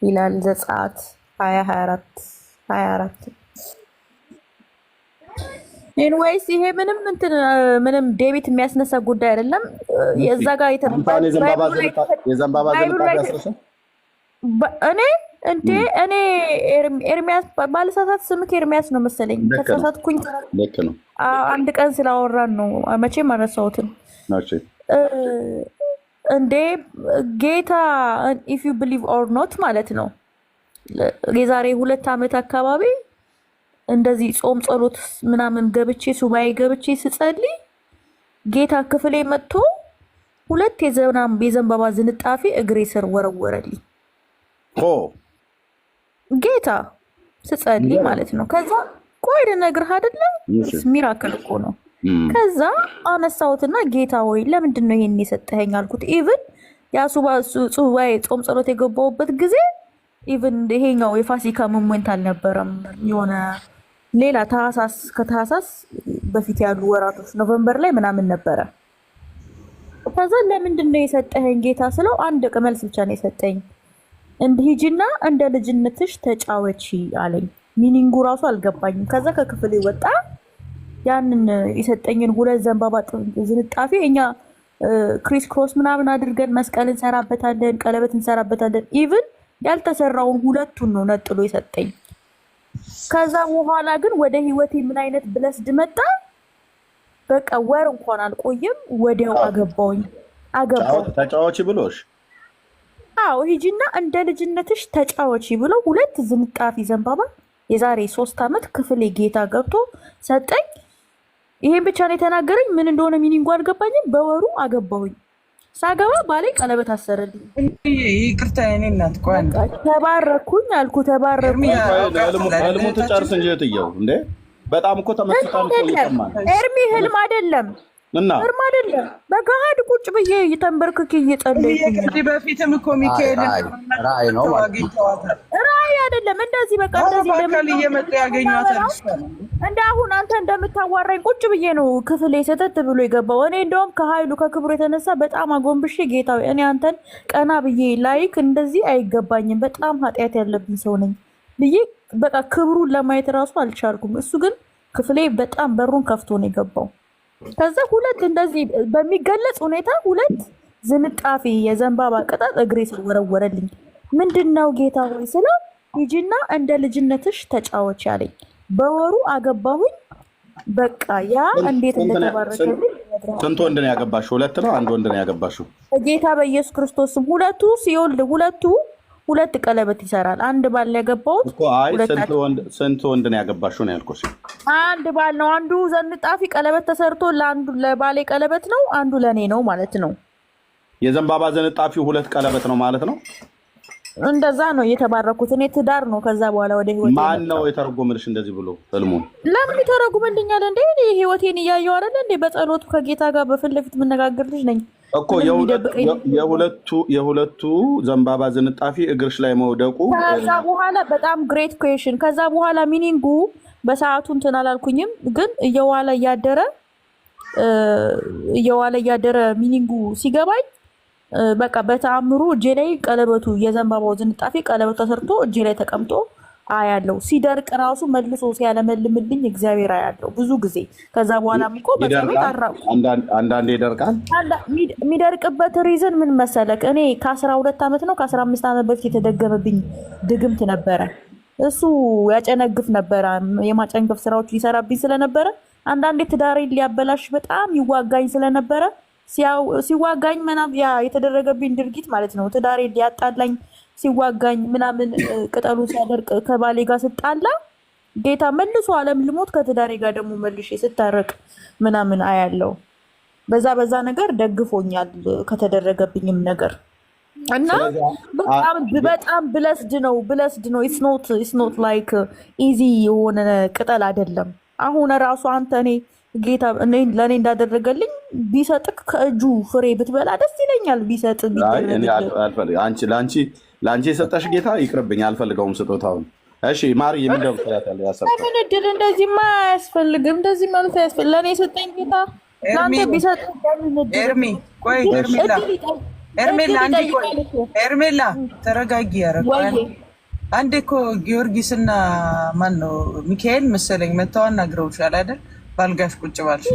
ይላል ዘጸአት 20:24 ኤንዌይስ ይሄ ምንም ዴቢት የሚያስነሳ ጉዳይ አይደለም። የዛ ጋር የዘንባባ እኔ ኤርሚያስ ባለሳሳት ስምክ ኤርሚያስ ነው መሰለኝ። ከተሳሳትኩኝ ነው። አንድ ቀን ስላወራን ነው መቼም አነሳሁትም። እንዴ ጌታ ኢፍ ዩ ቢሊቭ ኦር ኖት ማለት ነው። የዛሬ 2 ዓመት አካባቢ እንደዚህ ጾም ጸሎት ምናምን ገብቼ ሱባኤ ገብቼ ስጸልይ ጌታ ክፍሌ መጥቶ 2 የዘንባባ ዝንጣፊ እግሬ ስር ወረወረልኝ። ጌታ ስጸልይ ማለት ነው። ከዛ ቆይ ልነግርህ አይደለም ሚራክል እኮ ነው። ከዛ አነሳሁትና ጌታ ወይ ለምንድን ነው ይሄን የሰጠኸኝ አልኩት። ኢቭን ሱባኤ ጾም ጸሎት የገባሁበት ጊዜ ኢቭን ይሄኛው የፋሲካ ሞመንት አልነበረም። የሆነ ሌላ ከታህሳስ በፊት ያሉ ወራቶች ኖቨምበር ላይ ምናምን ነበረ። ከዛ ለምንድን ነው የሰጠኸኝ ጌታ ስለው አንድ መልስ ብቻ ነው የሰጠኝ። ሂጂና እንደ ልጅነትሽ ተጫወቺ አለኝ። ሚኒንጉ ራሱ አልገባኝም። ከዛ ከክፍሌ ወጣ። ያንን የሰጠኝን 2 ዘንባባ ዝንጣፊ እኛ ክሪስ ክሮስ ምናምን አድርገን መስቀል እንሰራበታለን፣ ቀለበት እንሰራበታለን። ኢቭን ያልተሰራውን 2ቱን ነው ነጥሎ የሰጠኝ። ከዛ በኋላ ግን ወደ ህይወቴ ምን አይነት ብለስድ መጣ። በቃ ወር እንኳን አልቆየም ወዲያው አገባው። ተጫዋች ብሎሽ? አዎ ሂጂና እንደ ልጅነትሽ ተጫዋች ብሎ 2 ዝንጣፊ ዘንባባ የዛሬ 3 ዓመት ክፍሌ ጌታ ገብቶ ሰጠኝ። ይሄን ብቻ ነው የተናገረኝ። ምን እንደሆነ ሚኒንጉ አልገባኝም። በወሩ አገባሁኝ። ሳገባ ባሌ ቀለበት አሰረልኝ። ይቅርታ የኔ እናት ቆይ ተባረኩኝ አልኩ። ተባረኩኝ ህልሙ ትጨርስ እንጂ እትየው እንዴ በጣም እኮ ተመስጣን እኮ ይሰማል። ኤርሚ ህልም አይደለም እና ህልም አይደለም። በገሃድ ቁጭ ብዬ እየተንበርክኬ እየጸለይኩኝ በፊትም እኮ ሚካኤል ራእይ ነው ማለት ነው። አይ አይደለም እንደዚህ በቃ እንደዚህ በአካል እየመጡ ያገኟታል። እንደ አሁን አንተ እንደምታዋራኝ ቁጭ ብዬ ነው ክፍሌ ሰተት ብሎ የገባው። እኔ እንደውም ከኃይሉ ከክብሩ የተነሳ በጣም አጎንብሼ ጌታዊ እኔ አንተን ቀና ብዬ ላይክ እንደዚህ አይገባኝም፣ በጣም ኃጢአት ያለብኝ ሰው ነኝ ብዬ በቃ ክብሩን ለማየት ራሱ አልቻልኩም። እሱ ግን ክፍሌ በጣም በሩን ከፍቶ ነው የገባው። ከዛ ሁለት እንደዚህ በሚገለጽ ሁኔታ ሁለት ዝንጣፊ የዘንባባ ቅጠል እግሬ ስር ወረወረልኝ። ምንድነው ጌታ ሆይ ስለው ሂጂና እንደ ልጅነትሽ ተጫወች ያለኝ። በወሩ አገባሁኝ። በቃ ያ እንዴት እንደተባረከልኝ። ስንት ወንድ ነው ያገባሽው? ሁለት ነው አንድ ወንድ ነው ያገባሽው? ጌታ በኢየሱስ ክርስቶስ ስም ሁለቱ ሲወልድ ሁለት ቀለበት ይሰራል። አንድ ባል ያገባሁት እኮ። አይ ስንት ወንድ ነው ያገባሽው ነው ያልኩሽ? አንድ ባል ነው። አንዱ ዘንጣፊ ቀለበት ተሰርቶ ለአንዱ ለባሌ ቀለበት ነው፣ አንዱ ለኔ ነው ማለት ነው። የዘንባባ ዘንጣፊው ሁለት ቀለበት ነው ማለት ነው። እንደዛ ነው የተባረኩት። እኔ ትዳር ነው ከዛ በኋላ ወደ ህይወቴ። ማን ነው የተረጎመልሽ እንደዚህ ብሎ ህልሙን? ለምን ይተረጉምልኛል እንዴ? እኔ ህይወቴን እያየሁ አይደል እንዴ? በጸሎቱ ከጌታ ጋር በፊት ለፊት የምነጋገር ልጅ ነኝ እኮ። የሁለቱ ዘንባባ ዝንጣፊ እግርሽ ላይ መውደቁ ከዛ በኋላ በጣም ግሬት ኩዌሽን። ከዛ በኋላ ሚኒንጉ በሰዓቱ እንትን አላልኩኝም፣ ግን እየዋለ እያደረ ሚኒንጉ ሲገባኝ በቃ በተአምሩ እጄ ላይ ቀለበቱ የዘንባባው ዝንጣፊ ቀለበቱ ተሰርቶ እጄ ላይ ተቀምጦ አያለው። ሲደርቅ ራሱ መልሶ ሲያለመልምልኝ እግዚአብሔር አያለው ብዙ ጊዜ። ከዛ በኋላም እኮ በጸሎት አራቁ። አንዳንዴ ይደርቃል። የሚደርቅበት ሪዝን ምን መሰለክ? እኔ ከ12 ዓመት ነው ከ15 ዓመት በፊት የተደገመብኝ ድግምት ነበረ። እሱ ያጨነግፍ ነበረ። የማጨንገፍ ስራዎች ሊሰራብኝ ስለነበረ አንዳንዴ ትዳሬን ሊያበላሽ በጣም ይዋጋኝ ስለነበረ ሲዋጋኝ ምናምን ያ የተደረገብኝ ድርጊት ማለት ነው። ትዳሬ ሊያጣላኝ ሲዋጋኝ ምናምን ቅጠሉ ሲያደርቅ ከባሌ ጋር ስጣላ ጌታ መልሶ ዓለም ልሞት ከትዳሬ ጋር ደግሞ መልሼ ስታረቅ ምናምን አያለው። በዛ ነገር ደግፎኛል ከተደረገብኝም ነገር እና በጣም ብለስድ ነው። ኢትስ ኖት ላይክ ኢዚ የሆነ ቅጠል አይደለም። አሁን ራሱ አንተ እኔ ጌታ ለእኔ እንዳደረገልኝ ቢሰጥክ ከእጁ ፍሬ ብትበላ ደስ ይለኛል። ቢሰጥ ለአንቺ የሰጠሽ ጌታ ይቅርብኝ፣ አልፈልገውም ስጦታውን። እሺ ማሪ የምንደው ያለ ያሰብ ምን እድል እንደዚህማ አያስፈልግም። እንደዚህ ማለት አያስፈልግ። ለእኔ የሰጠኝ ጌታ ለአንተ ቢሰጥ ኤርሜላ ተረጋጊ። ያረጋል አንዴ እኮ ጊዮርጊስና ማን ነው ሚካኤል መሰለኝ መተው አናግረውሻል አይደል? ባልጋሽ ቁጭ ባልሽ።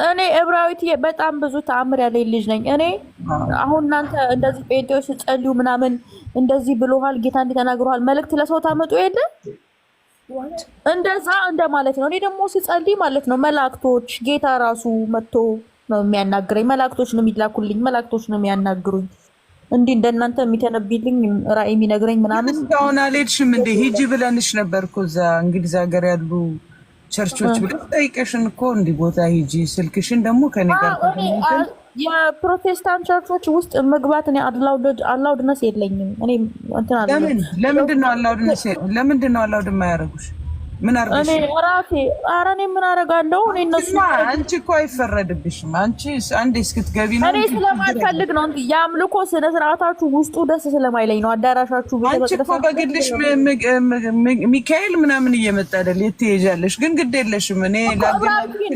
እኔ ዕብራዊት በጣም ብዙ ተአምር ያለኝ ልጅ ነኝ። እኔ አሁን እናንተ እንደዚህ ጴንጤዎች ስትጸልዩ ምናምን እንደዚህ ብሎሃል ጌታ እንዲህ ተናግሮሃል መልእክት ለሰው ታመጡ የለ እንደዛ እንደማለት ነው። እኔ ደግሞ ስጸልይ ማለት ነው መላእክቶች ጌታ ራሱ መጥቶ ነው የሚያናግረኝ። መላእክቶች ነው የሚላኩልኝ፣ መላእክቶች ነው የሚያናግሩኝ። እንዲህ እንደናንተ የሚተነብይልኝ ራእይ የሚነግረኝ ምናምን። እስካሁን አልሄድሽም እንደ ሂጂ ብለንሽ ነበር እኮ እዛ እንግሊዝ ሀገር ያሉ ቸርቾች ብለሽ ጠይቀሽን እኮ እንዲህ ቦታ ሂጂ። ስልክሽን ደግሞ ከኔ ጋር የፕሮቴስታንት ቸርቾች ውስጥ መግባት እኔ አላውድነስ የለኝም። እኔ እንትን አለ። ለምንድን ነው አላውድ የማያደርጉሽ? ምን አርገሽ? እኔ ራሴ እኔ ምን አደርጋለሁ? እኔ እነሱ አንቺ እኮ አይፈረድብሽም። አንቺ አንዴ እስክትገቢ ነው። እኔ ስለማልፈልግ ነው እንጂ የአምልኮ ስነ ስርዓታችሁ ውስጡ ደስ ስለማይለኝ ነው። አዳራሻችሁ አንቺ እኮ በግልሽ ሚካኤል ምናምን እየመጣ አይደል? የት ትሄጃለሽ? ግን ግድ የለሽም። እኔ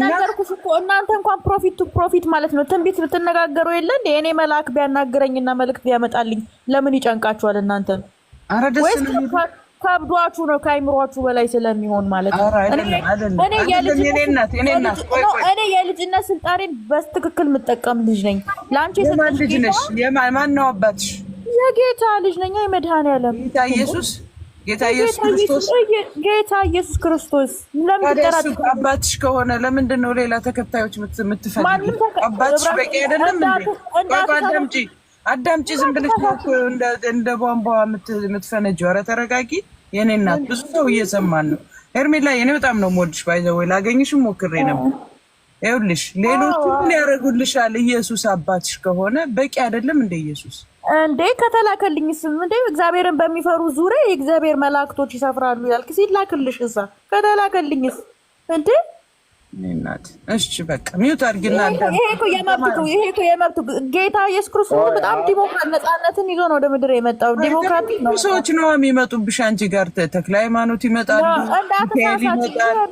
ነገርኩሽ እኮ እናንተ እንኳን ፕሮፊት ማለት ነው ትንቢት ብትነጋገሩ የለ እንዴ? እኔ መልአክ ቢያናግረኝና መልእክት ቢያመጣልኝ ለምን ይጨንቃችኋል እናንተ? ኧረ ደስ ነው ከብዷችሁ ነው ከአይምሯችሁ በላይ ስለሚሆን ማለት ነው። እኔ የልጅነት ስልጣኔን በትክክል የምጠቀም ልጅ ነኝ። ለአንቺ ልጅ ነሽ። ማን ነው አባትሽ? የጌታ ልጅ ነኝ። የመድኃኔዓለም ጌታ ኢየሱስ ክርስቶስ። አባትሽ ከሆነ ለምንድን ነው ሌላ ተከታዮች የምትፈልጊ? አባትሽ በቂ አይደለም? አዳምጪ። ዝም ብለሽ እንደ ቧንቧ የምትፈነጂው። ኧረ ተረጋጊ የኔ እናት። ብዙ ሰው እየሰማን ነው። ሄርሜላ የኔ በጣም ነው የምወድሽ። ባይዘወይ ላገኝሽም ሞክሬ ነበር። ይኸውልሽ ሌሎቹ ምን ያደርጉልሻል? ኢየሱስ አባትሽ ከሆነ በቂ አይደለም እንደ ኢየሱስ እንዴ? ከተላከልኝስ እንዴ? እግዚአብሔርን በሚፈሩ ዙሪያ የእግዚአብሔር መላእክቶች ይሰፍራሉ ያልክ ሲላክልሽ እዛ ከተላከልኝስ እንዴ? እናት እሺ በቃ ሚውት አድርጊና ይሄ እኮ የመብቱ ጌታ ኢየሱስ ክርስቶስ በጣም ዲሞክራት ነፃነትን ይዞ ነው ወደ ምድር የመጣው። ዲሞክራት ነው። ሰዎች ነው የሚመጡብሽ አንቺ ጋር ተክለ ሃይማኖት ይመጣሉ።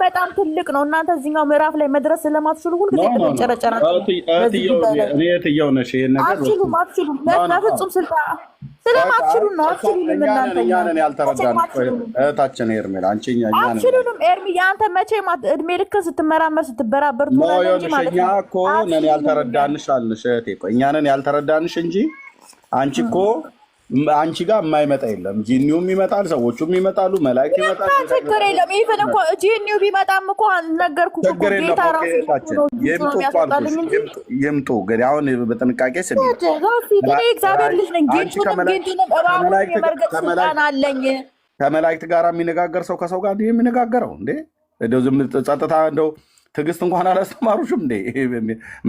በጣም ትልቅ ነው። እናንተ እዚህኛው ምዕራፍ ላይ መድረስ ስለማትችሉ ሁልጊዜ ተጨረጨራችሁ። እኔ የትየው ነሽ ይሄን ነገር አትችሉም በፍጹም ስልጣን ስለማትችሉ ነው። አትችሉም እናንተ እኛን ያልተረዳን እህታችን ሄርሜላ አንቺ አትችሉም። ኤርሚ የአንተ መቼ እድሜ ልክን ስትመራመር ስትበራበር ትሆናለህ እንጂ ማለት ነው። እኛ እኮ ነን ያልተረዳንሽ አልንሽ እህቴ። ቆይ እኛ ነን ያልተረዳንሽ እንጂ አንቺ እኮ አንቺ ጋር የማይመጣ የለም። ጂኒውም ይመጣል፣ ሰዎቹም ይመጣሉ፣ መላእክት ይመጣሉ። ችግር የለም። ኢቭን እኮ ጂኒው ቢመጣም እኮ ነገርኩህ እኮ ጌታ ራሱ ይምጡ። ግን አሁን በጥንቃቄ ስሚ። እኔ እግዚአብሔር ልጅ ነኝ። ጌንቱንም እባቡን የመርገጥ ስልጣን አለኝ። ከመላእክት ጋር የሚነጋገር ሰው ከሰው ጋር የሚነጋገረው እንዴ? እንደው ዝም ጸጥታ እንደው ትዕግስት እንኳን አላስተማሩሽም እንዴ?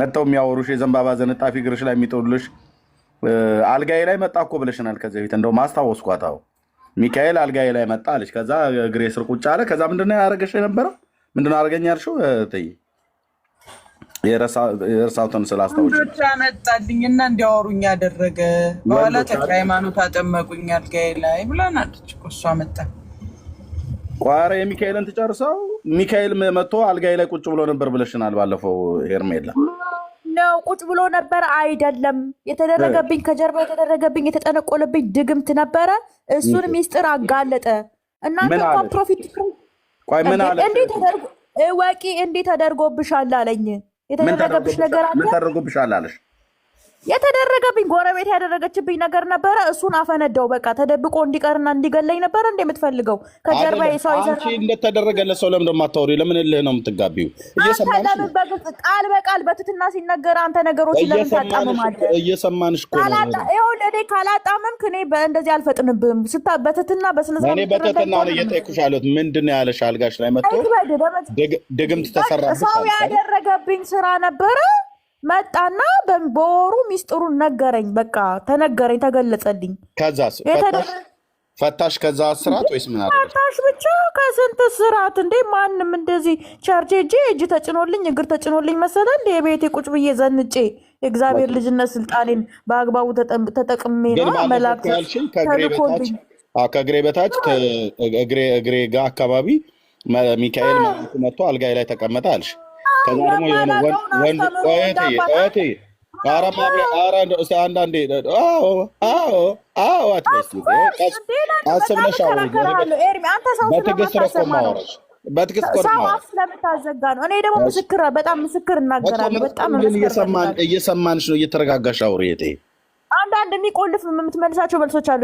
መጥተው የሚያወሩሽ የዘንባባ ዘንጣፊ እግርሽ ላይ የሚጥሉልሽ አልጋዬ ላይ መጣ እኮ ብለሽናል ከዚህ በፊት። እንደው ማስታወስኳት። አዎ ሚካኤል አልጋዬ ላይ መጣ አለች። ከዛ እግሬ ስር ቁጭ አለ። ከዛ ምንድነው ያደረገሽ የነበረው? ምንድነው አደረገኝ ያልሽው? የእርሳውትን ስላስታውሽ ብቻ መጣልኝና እንዲያወሩኝ ያደረገ። በኋላ ተክለ ሃይማኖት አጠመቁኝ አልጋዬ ላይ ብላናለች እኮ እሷ መጣ። ቋረ የሚካኤልን ትጨርሰው። ሚካኤል መጥቶ አልጋዬ ላይ ቁጭ ብሎ ነበር ብለሽናል ባለፈው ሄርሜላ። ነው ቁጭ ብሎ ነበር አይደለም። የተደረገብኝ ከጀርባ የተደረገብኝ የተጠነቆለብኝ ድግምት ነበረ። እሱን ሚስጥር አጋለጠ። እናንተ እንኳን ፕሮፊት ቆይ ምን አለ እወቂ እንዴት ተደርጎብሻል አለኝ። የተደረገብሽ ነገር አለ። ምን ተደርጎብሻል አለሽ? የተደረገብኝ ጎረቤት ያደረገችብኝ ነገር ነበረ። እሱን አፈነዳው። በቃ ተደብቆ እንዲቀርና እንዲገለኝ ነበር እንደ የምትፈልገው ከጀርባ የሰው አንቺ እንደተደረገለት ሰው ለምን እንደማታወሪ ለምን እልህ ነው የምትጋቢው? ቃል በቃል በትትና ሲነገር አንተ ነገሮችን ለምን ታጣምማለህ? እየሰማንሽ እኮ ነው። ይኸውልህ እኔ ካላጣመምክ እኔ በእንደዚህ አልፈጥንብህም። በትትና በስነ ስርዓት እኔ በትትና ነው እየጠየኩሽ ያለሁት። ምንድን ነው ያለሽ? አልጋሽ ላይ መጥቶ ድግምት ተሰራብሽ። ሰው ያደረገብኝ ስራ ነበረ። መጣና በወሩ ሚስጥሩን ነገረኝ። በቃ ተነገረኝ፣ ተገለጸልኝ። ከዛስ ፈታሽ? ከዛ ስርዓት ወይስ ምን አለ? ፈታሽ ብቻ ከስንት ስርዓት እንዴ! ማንም እንደዚህ ቸርች ሄጄ እጅ ተጭኖልኝ እግር ተጭኖልኝ መሰለህ? የቤቴ ቁጭ ብዬ ዘንጬ የእግዚአብሔር ልጅነት ስልጣኔን በአግባቡ ተጠቅሜ ነው መላክ ተልኮልኝ። ከእግሬ በታች እግሬ ጋር አካባቢ ሚካኤል መጥቶ አልጋይ ላይ ተቀመጠ አልሽ። ከዛ ደግሞ የሆነ ወንድ አንዳንዴ ስለምታዘጋ ነው። እኔ ደግሞ በጣም ምስክር እናገራለሁ። በጣም እየሰማንሽ ነው። እየተረጋጋሽ አውሪ። አንዳንድ የሚቆልፍ የምትመልሳቸው መልሶች አሉ።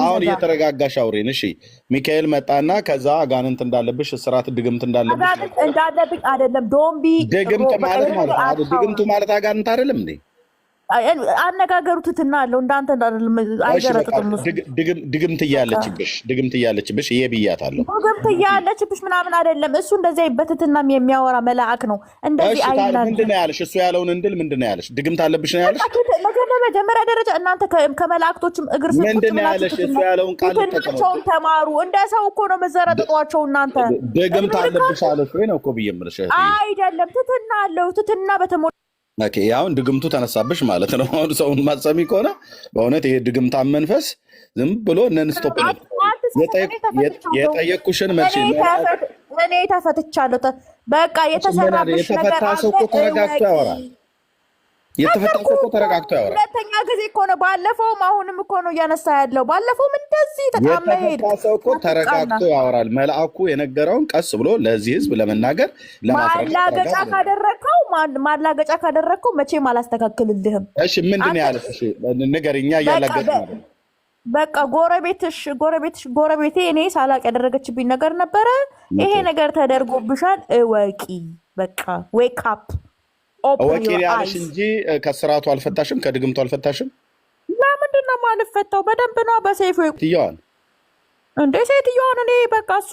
አሁን እየተረጋጋሽ አውሪን። እሺ ሚካኤል መጣና ከዛ አጋንንት እንዳለብሽ እስራት ድግምት እንዳለብሽ እንዳለብኝ አይደለም። ዶምቢ ድግምት ማለት አጋንንት አይደለም እንዴ? አነጋገሩ ትትና አለው። እንዳንተ አይገረጥም። ድግምት እያለችብሽ ይሄ ብያታለሁ። ድግምት እያለችብሽ ምናምን አይደለም። እሱ እንደዚህ በትትና የሚያወራ መልአክ ነው። እንደዚህ አይላል። ምንድን ነው ያለሽ? እሱ ያለውን እንድል ምንድን ነው ያለሽ? ድግምት አለብሽ ነው ያለሽ? መጀመሪያ ደረጃ እናንተ ከመላእክቶችም እግር ስር ምንድን ነው ያለሽ? እሱ ያለውን ቃል ትትናቸውን ተማሩ። እንደ ሰው እኮ ነው መዘረጥጧቸው እናንተ። ድግምት አለብሽ አለሽ ወይ ነው እኮ ብዬ የምልሽ። አይደለም ትትና አለው። ትትና በተሞ አሁን ድግምቱ ተነሳብሽ ማለት ነው። አሁን ሰውን ማሰሚ ከሆነ በእውነት ይሄ ድግምታን መንፈስ ዝም ብሎ ነንስቶፕ የጠየቅኩሽን መልሽ። እኔ ተፈትቻለሁ። በቃ የተሰራብሽ ነገር የተፈታ ሰው እኮ ተረጋግቶ ያወራል። የተፈታ ሰው እኮ ተረጋግቶ ያወራል። ሁለተኛ ጊዜ እኮ ነው። ባለፈውም አሁንም እኮ ነው እያነሳ ያለው። ባለፈውም እንደዚህ ተጣመ ሄድ። የተፈታ ሰው እኮ ተረጋግቶ ያወራል። መልአኩ የነገረውን ቀስ ብሎ ለዚህ ህዝብ ለመናገር ማላገጫ ካደረግከው መቼም አላስተካክልልህም። እሺ ምንድን ነው ያለሽ? እሺ ንገሪኛ። እያላገጥ ነው በቃ ጎረቤቴ እኔ ሳላቅ ያደረገችብኝ ነገር ነበረ። ይሄ ነገር ተደርጎብሻል እወቂ። በቃ ዌክ አፕ ወቂ ያለሽ እንጂ ከስርዓቱ አልፈታሽም፣ ከድግምቱ አልፈታሽም። ለምንድን ነው የማልፈታው? በደንብ ነው በሰይፉ ትየዋል እንደ ሴትዮዋን እኔ በቃ እሱ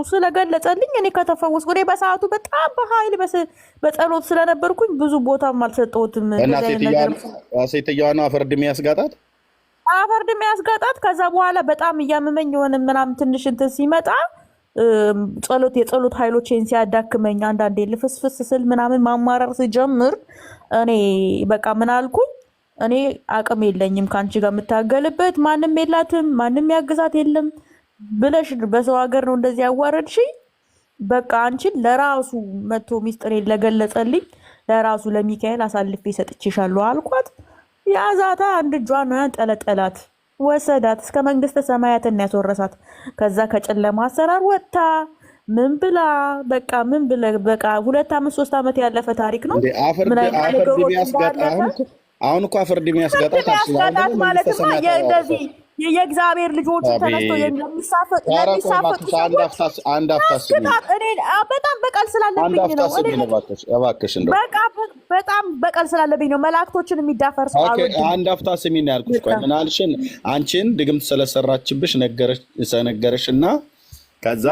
ስለገለጸልኝ እኔ ከተፈወስኩ። እኔ በሰዓቱ በጣም በኃይል በጸሎት ስለነበርኩኝ ብዙ ቦታም አልሰጠሁትም። እና ሴትዮዋን አፈርድሜ ያስጋጣት። ከዛ በኋላ በጣም እያመመኝ የሆነ ምናምን ትንሽ እንትን ሲመጣ የጸሎት ኃይሎቼን ሲያዳክመኝ አንዳንዴ ልፍስፍስ ስል ምናምን ማማረር ስጀምር እኔ በቃ ምን አልኩኝ? እኔ አቅም የለኝም ከአንቺ ጋር የምታገልበት ማንም የላትም ማንም ያግዛት የለም ብለሽ በሰው ሀገር ነው እንደዚህ ያዋረድሽ። በቃ አንቺን ለራሱ መጥቶ ሚስጥሬን ለገለጸልኝ ለራሱ ለሚካኤል አሳልፌ ሰጥቼሻለሁ አልኳት። ያዛታ አንድ እጇን ነው ያንጠለጠላት ወሰዳት እስከ መንግስተ ሰማያትን ያስወረሳት። ከዛ ከጨለማ አሰራር ወጥታ ምን ብላ በቃ 2 ዓመት 3 ዓመት ያለፈ ታሪክ ነው። ምን አይነት ነገሮች እንዳለፈ አሁን እኮ አፈርድ የሚያስገጣት ማለት ነው። እንደዚህ የእግዚአብሔር ልጆች ተነስተው የሚሳፈጡ አንድ አፍታስ በጣም በቀል ስላለብኝ ነው። በጣም በቀል ስላለብኝ ነው። መላእክቶችን የሚዳፈር ሰው አንድ አፍታ ስሚን ያልኩሽ። ቆይ ምን አልሽን? አንቺን ድግምት ስለሰራችብሽ ነገረሽ እና ከዛ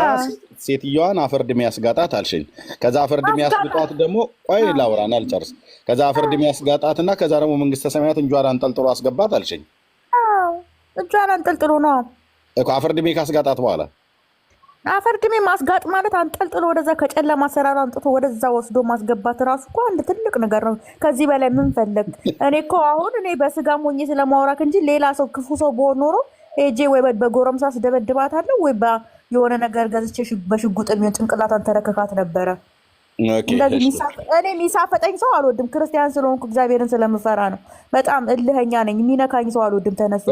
ሴትዮዋን አፈርድ የሚያስጋጣት አልሽኝ። ከዛ አፈርድ የሚያስጋጣት ደግሞ ቆይ ላውራና አልጨርስ። ከዛ አፈርድ የሚያስጋጣትና ከዛ ደግሞ መንግስተ ሰማያት እንጇን አንጠልጥሎ አስገባት አልሽኝ። እንጇን አንጠልጥሎ ነው እኮ አፈርድሜ ካስጋጣት በኋላ አፈርድሜ ማስጋጥ ማለት አንጠልጥሎ ወደዛ ከጨለማ አሰራር አንጥቶ ወደዛ ወስዶ ማስገባት ራሱ እኮ አንድ ትልቅ ነገር ነው። ከዚህ በላይ ምን ፈለግ? እኔ እኮ አሁን እኔ በስጋ ሞኜ ስለማውራክ እንጂ ሌላ ሰው ክፉ ሰው በሆን ኖሮ ሄጄ ወይ በጎረምሳ ስደበድባታለሁ ወይ የሆነ ነገር ገዝቼ በሽጉጥ የሚሆን ጭንቅላታን ተረከካት ነበረ። እንደዚህ እኔ የሚሳፈጠኝ ሰው አልወድም። ክርስቲያን ስለሆንኩ እግዚአብሔርን ስለምፈራ ነው። በጣም እልኸኛ ነኝ። የሚነካኝ ሰው አልወድም። ተነሱ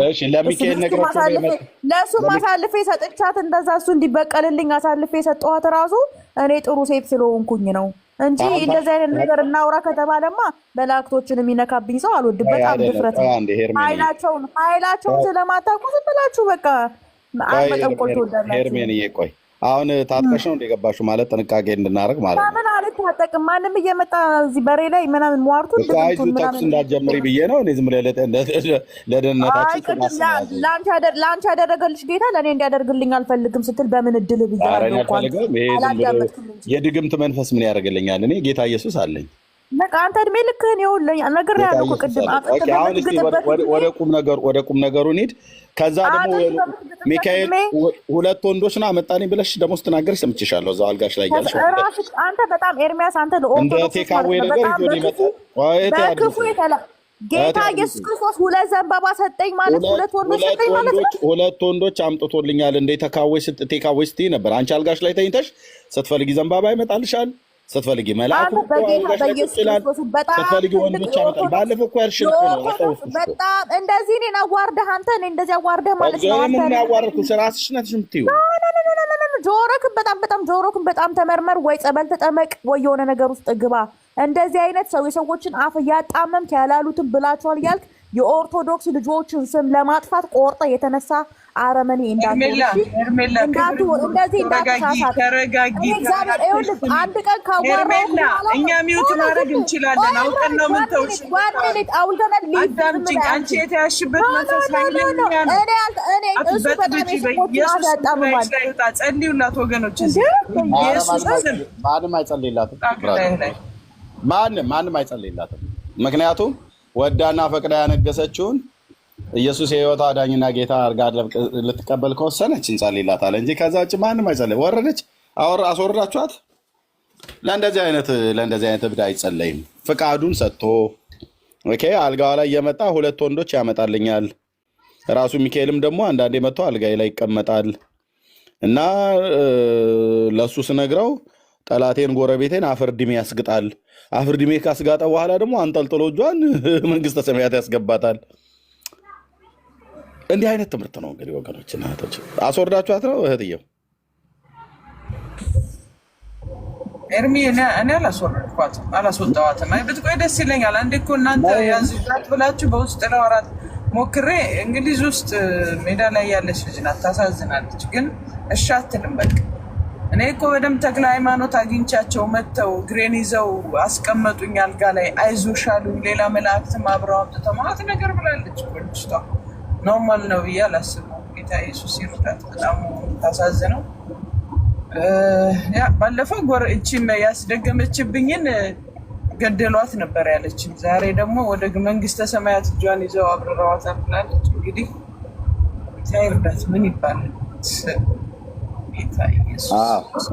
ለእሱ አሳልፌ ሰጥቻት እንደዛ እሱ እንዲበቀልልኝ አሳልፌ ሰጠኋት። ራሱ እኔ ጥሩ ሴት ስለሆንኩኝ ነው እንጂ እንደዚህ አይነት ነገር እናውራ ከተባለማ መላእክቶችን የሚነካብኝ ሰው አልወድም። በጣም ድፍረት ነው። ኃይላቸውን ስለማታውቁ ዝም ብላችሁ በቃ መጠንቆል ትወዳላችሁ። ሄርሜንዬ ቆይ አሁን ታጥቀሽ ነው እንደገባሽው ማለት ጥንቃቄ እንድናደርግ ማለት ነው። ምን አልታጠቅም። ማንም እየመጣ እዚህ በሬ ላይ ምናምን ሟርቱ ተኩስ እንዳትጀምሪ ብዬ ነው። እኔ ዝም ብለህ ለደህንነታችን ለአንቺ ያደረገልሽ ጌታ ለእኔ እንዲያደርግልኝ አልፈልግም ስትል በምን እድል ብያለሁ። የድግምት መንፈስ ምን ያደርግልኛል? እኔ ጌታ ኢየሱስ አለኝ። በቃ አንተ እድሜ ልክህን ይኸውልህ ነግሬሃለሁ እኮ ቅድም። ወደ ቁም ነገሩ እንሂድ። ከዛ ደግሞ ሚካኤል 2 ወንዶችን አመጣልኝ ብለሽ ደግሞ ስትናገር ሰምቼሻለሁ። እዛው አልጋሽ ላይ ያልሽ አንተ በጣም ኤርሚያስ አንተ እንደ ቴካዌ ነገር ይዞ ይመጣ በክፉ ጌታ ኢየሱስ ክርስቶስ 2 ዘንባባ ሰጠኝ ማለት 2 ወንዶች ሰጠኝ ማለት ነው። 2 ወንዶች አምጥቶልኛል እንደ ቴካዌ ስትይ ነበር። አንቺ አልጋሽ ላይ ተኝተሽ ስትፈልጊ ዘንባባ ይመጣልሻል። ስትፈልጊ መልአኩ ስትፈልጊ ወንዶች አመጣል። ባለፈው እኮ ያልሽን እኮ ነው አስተውልኩሽ። በጣም እንደዚህ እኔን አዋርደህ አንተ እኔ እንደዚህ አዋርደህ ማለት ነው። አንተ ምን ያዋርኩሽ? ራስሽ ነሽ የምትይው። ጆሮክን በጣም ተመርመር፣ ወይ ጸበል ተጠመቅ፣ ወይ የሆነ ነገር ውስጥ ግባ። እንደዚህ አይነት ሰው የሰዎችን አፍ እያጣመምክ ያላሉትን ብላችኋል እያልክ የኦርቶዶክስ ልጆችን ስም ለማጥፋት ቆርጠ የተነሳ አረመኔ እንደዚህ እንዳትሳሳት። አንድ ቀን ካዋራሁ እኛ ሚውት ማድረግ እንችላለን። አውቀን ነው ምን ተውሽ። አዳምጪኝ። አንቺ የተያሽበት መንፈስ ላይ ጸልዩላት ወገኖች። ማንም አይጸልይላትም። ማንም አይጸልይላትም። ምክንያቱም ወዳና ፈቅዳ ያነገሰችውን ኢየሱስ የህይወቷ አዳኝና ጌታ አድርጋ ልትቀበል ከወሰነች እንጸልይላታለን እንጂ ከዛ ውጭ ማንም አይጸልይ። ወረደች አስወረዳችኋት። ለእንደዚህ አይነት እብድ አይጸለይም። ፍቃዱን ሰጥቶ አልጋዋ ላይ እየመጣ 2 ወንዶች ያመጣልኛል። ራሱ ሚካኤልም ደግሞ አንዳንዴ መጥቶ አልጋዬ ላይ ይቀመጣል እና ለሱ ስነግረው ጠላቴን ጎረቤቴን አፈርድሜ ያስግጣል። አፈርድሜ ካስጋጠ በኋላ ደግሞ አንጠልጥሎ እጇን መንግስተ ሰማያት ያስገባታል። እንዲህ አይነት ትምህርት ነው እንግዲህ ወገኖች እና እህቶች። አስወርዳችኋት ነው እህትየው ኤርሚ። እኔ አላስወጣኋትም። ብትቆይ ደስ ይለኛል። አንዴ እኮ እናንተ ያዝላት ብላችሁ በውስጥ ለወራት ሞክሬ እንግሊዝ ውስጥ ሜዳ ላይ ያለች ልጅ ናት። ታሳዝናለች፣ ግን እሺ አትልም። በቃ እኔ እኮ በደምብ ተክለ ሃይማኖት አግኝቻቸው መጥተው ግሬን ይዘው አስቀመጡኝ አልጋ ላይ። አይዞሽ አሉኝ። ሌላ መላእክትም አብረው አምጥተው ማለት ነገር ብላለች። ልጅቷ ኖርማል ነው ብዬ አላስብም። ጌታ ኢየሱስ ይርዳት። በጣም ታሳዝነው። ባለፈው እቺም ያስደገመችብኝን ገደሏት ነበር ያለችኝ። ዛሬ ደግሞ ወደ መንግስተ ሰማያት እጇን ይዘው አብረራዋታል ብላለች። እንግዲህ ይርዳት። ምን ይባላል? ጌታ ኢየሱስ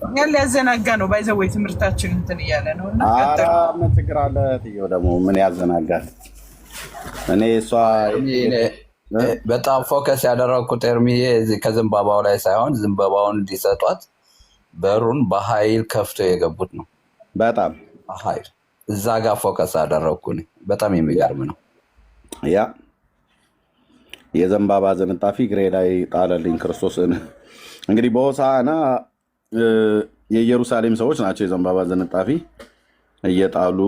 እኛን ሊያዘናጋ ነው። ባይዘወይ ትምህርታችን እንትን እያለ ነው። እና ምን ችግር አለ? ትየው ደግሞ ምን ያዘናጋል? እኔ እሷ በጣም ፎከስ ያደረግኩት ኤርሚዬ እዚህ ከዘንባባው ላይ ሳይሆን ዘንባባውን እንዲሰጧት በሩን በኃይል ከፍቶ የገቡት ነው። በጣም ኃይል እዛ ጋር ፎከስ አደረግኩ። በጣም የሚገርም ነው። ያ የዘንባባ ዝንጣፊ ግሬ ላይ ጣለልኝ ክርስቶስን። እንግዲህ በሆሳዕና የኢየሩሳሌም ሰዎች ናቸው የዘንባባ ዝንጣፊ እየጣሉ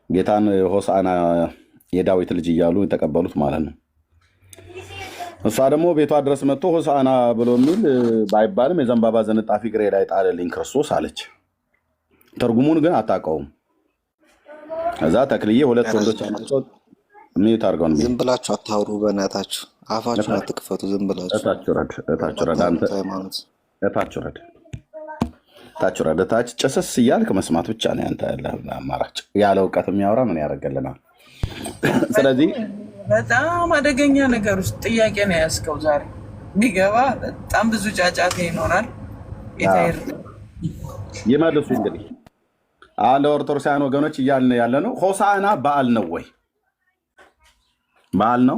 ጌታን ሆሳዕና የዳዊት ልጅ እያሉ የተቀበሉት ማለት ነው። እሷ ደግሞ ቤቷ ድረስ መጥቶ ሆሳዕና ብሎ የሚል ባይባልም የዘንባባ ዝንጣፊ ግሬ ላይ ጣለልኝ ክርስቶስ አለች። ትርጉሙን ግን አታውቀውም። እዛ ተክልዬ ሁለት ወንዶች አመጣው ሚት አድርገው ነው። ዝም ብላችሁ አታውሩ፣ በእናታችሁ አፋችሁን አትክፈቱ። ዝም ብላችሁ እታችሁ ረድ አንተ እታችሁ ረድ ታች ጭስስ እያልክ መስማት ብቻ ነው ያንተ ያለ አማራጭ። ያለ እውቀት የሚያወራ ምን ያደርግልናል? ስለዚህ በጣም አደገኛ ነገር ውስጥ ጥያቄ ነው ያስከው ዛሬ ቢገባ በጣም ብዙ ጫጫታ ይኖራል። ይመልሱ እንግዲህ አለ ኦርቶዶክሳውያን ወገኖች እያልን ያለ ነው። ሆሳዕና በዓል ነው ወይ? በዓል ነው።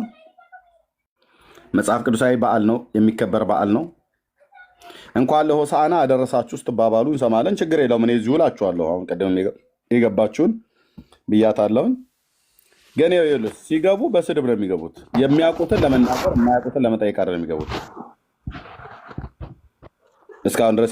መጽሐፍ ቅዱሳዊ በዓል ነው፣ የሚከበር በዓል ነው። እንኳን ለሆሳዕና አደረሳችሁ ስትባባሉ እንሰማለን። ችግር የለውም። እኔ እዚሁ እላችኋለሁ። አሁን ቀደም የገባችሁን ብያታለሁን። ግን ይኸውልህ ሲገቡ በስድብ ነው የሚገቡት። የሚያውቁትን ለመናገር የማያውቁትን ለመጠየቅ አይደለም የሚገቡት። እስካሁን ድረስ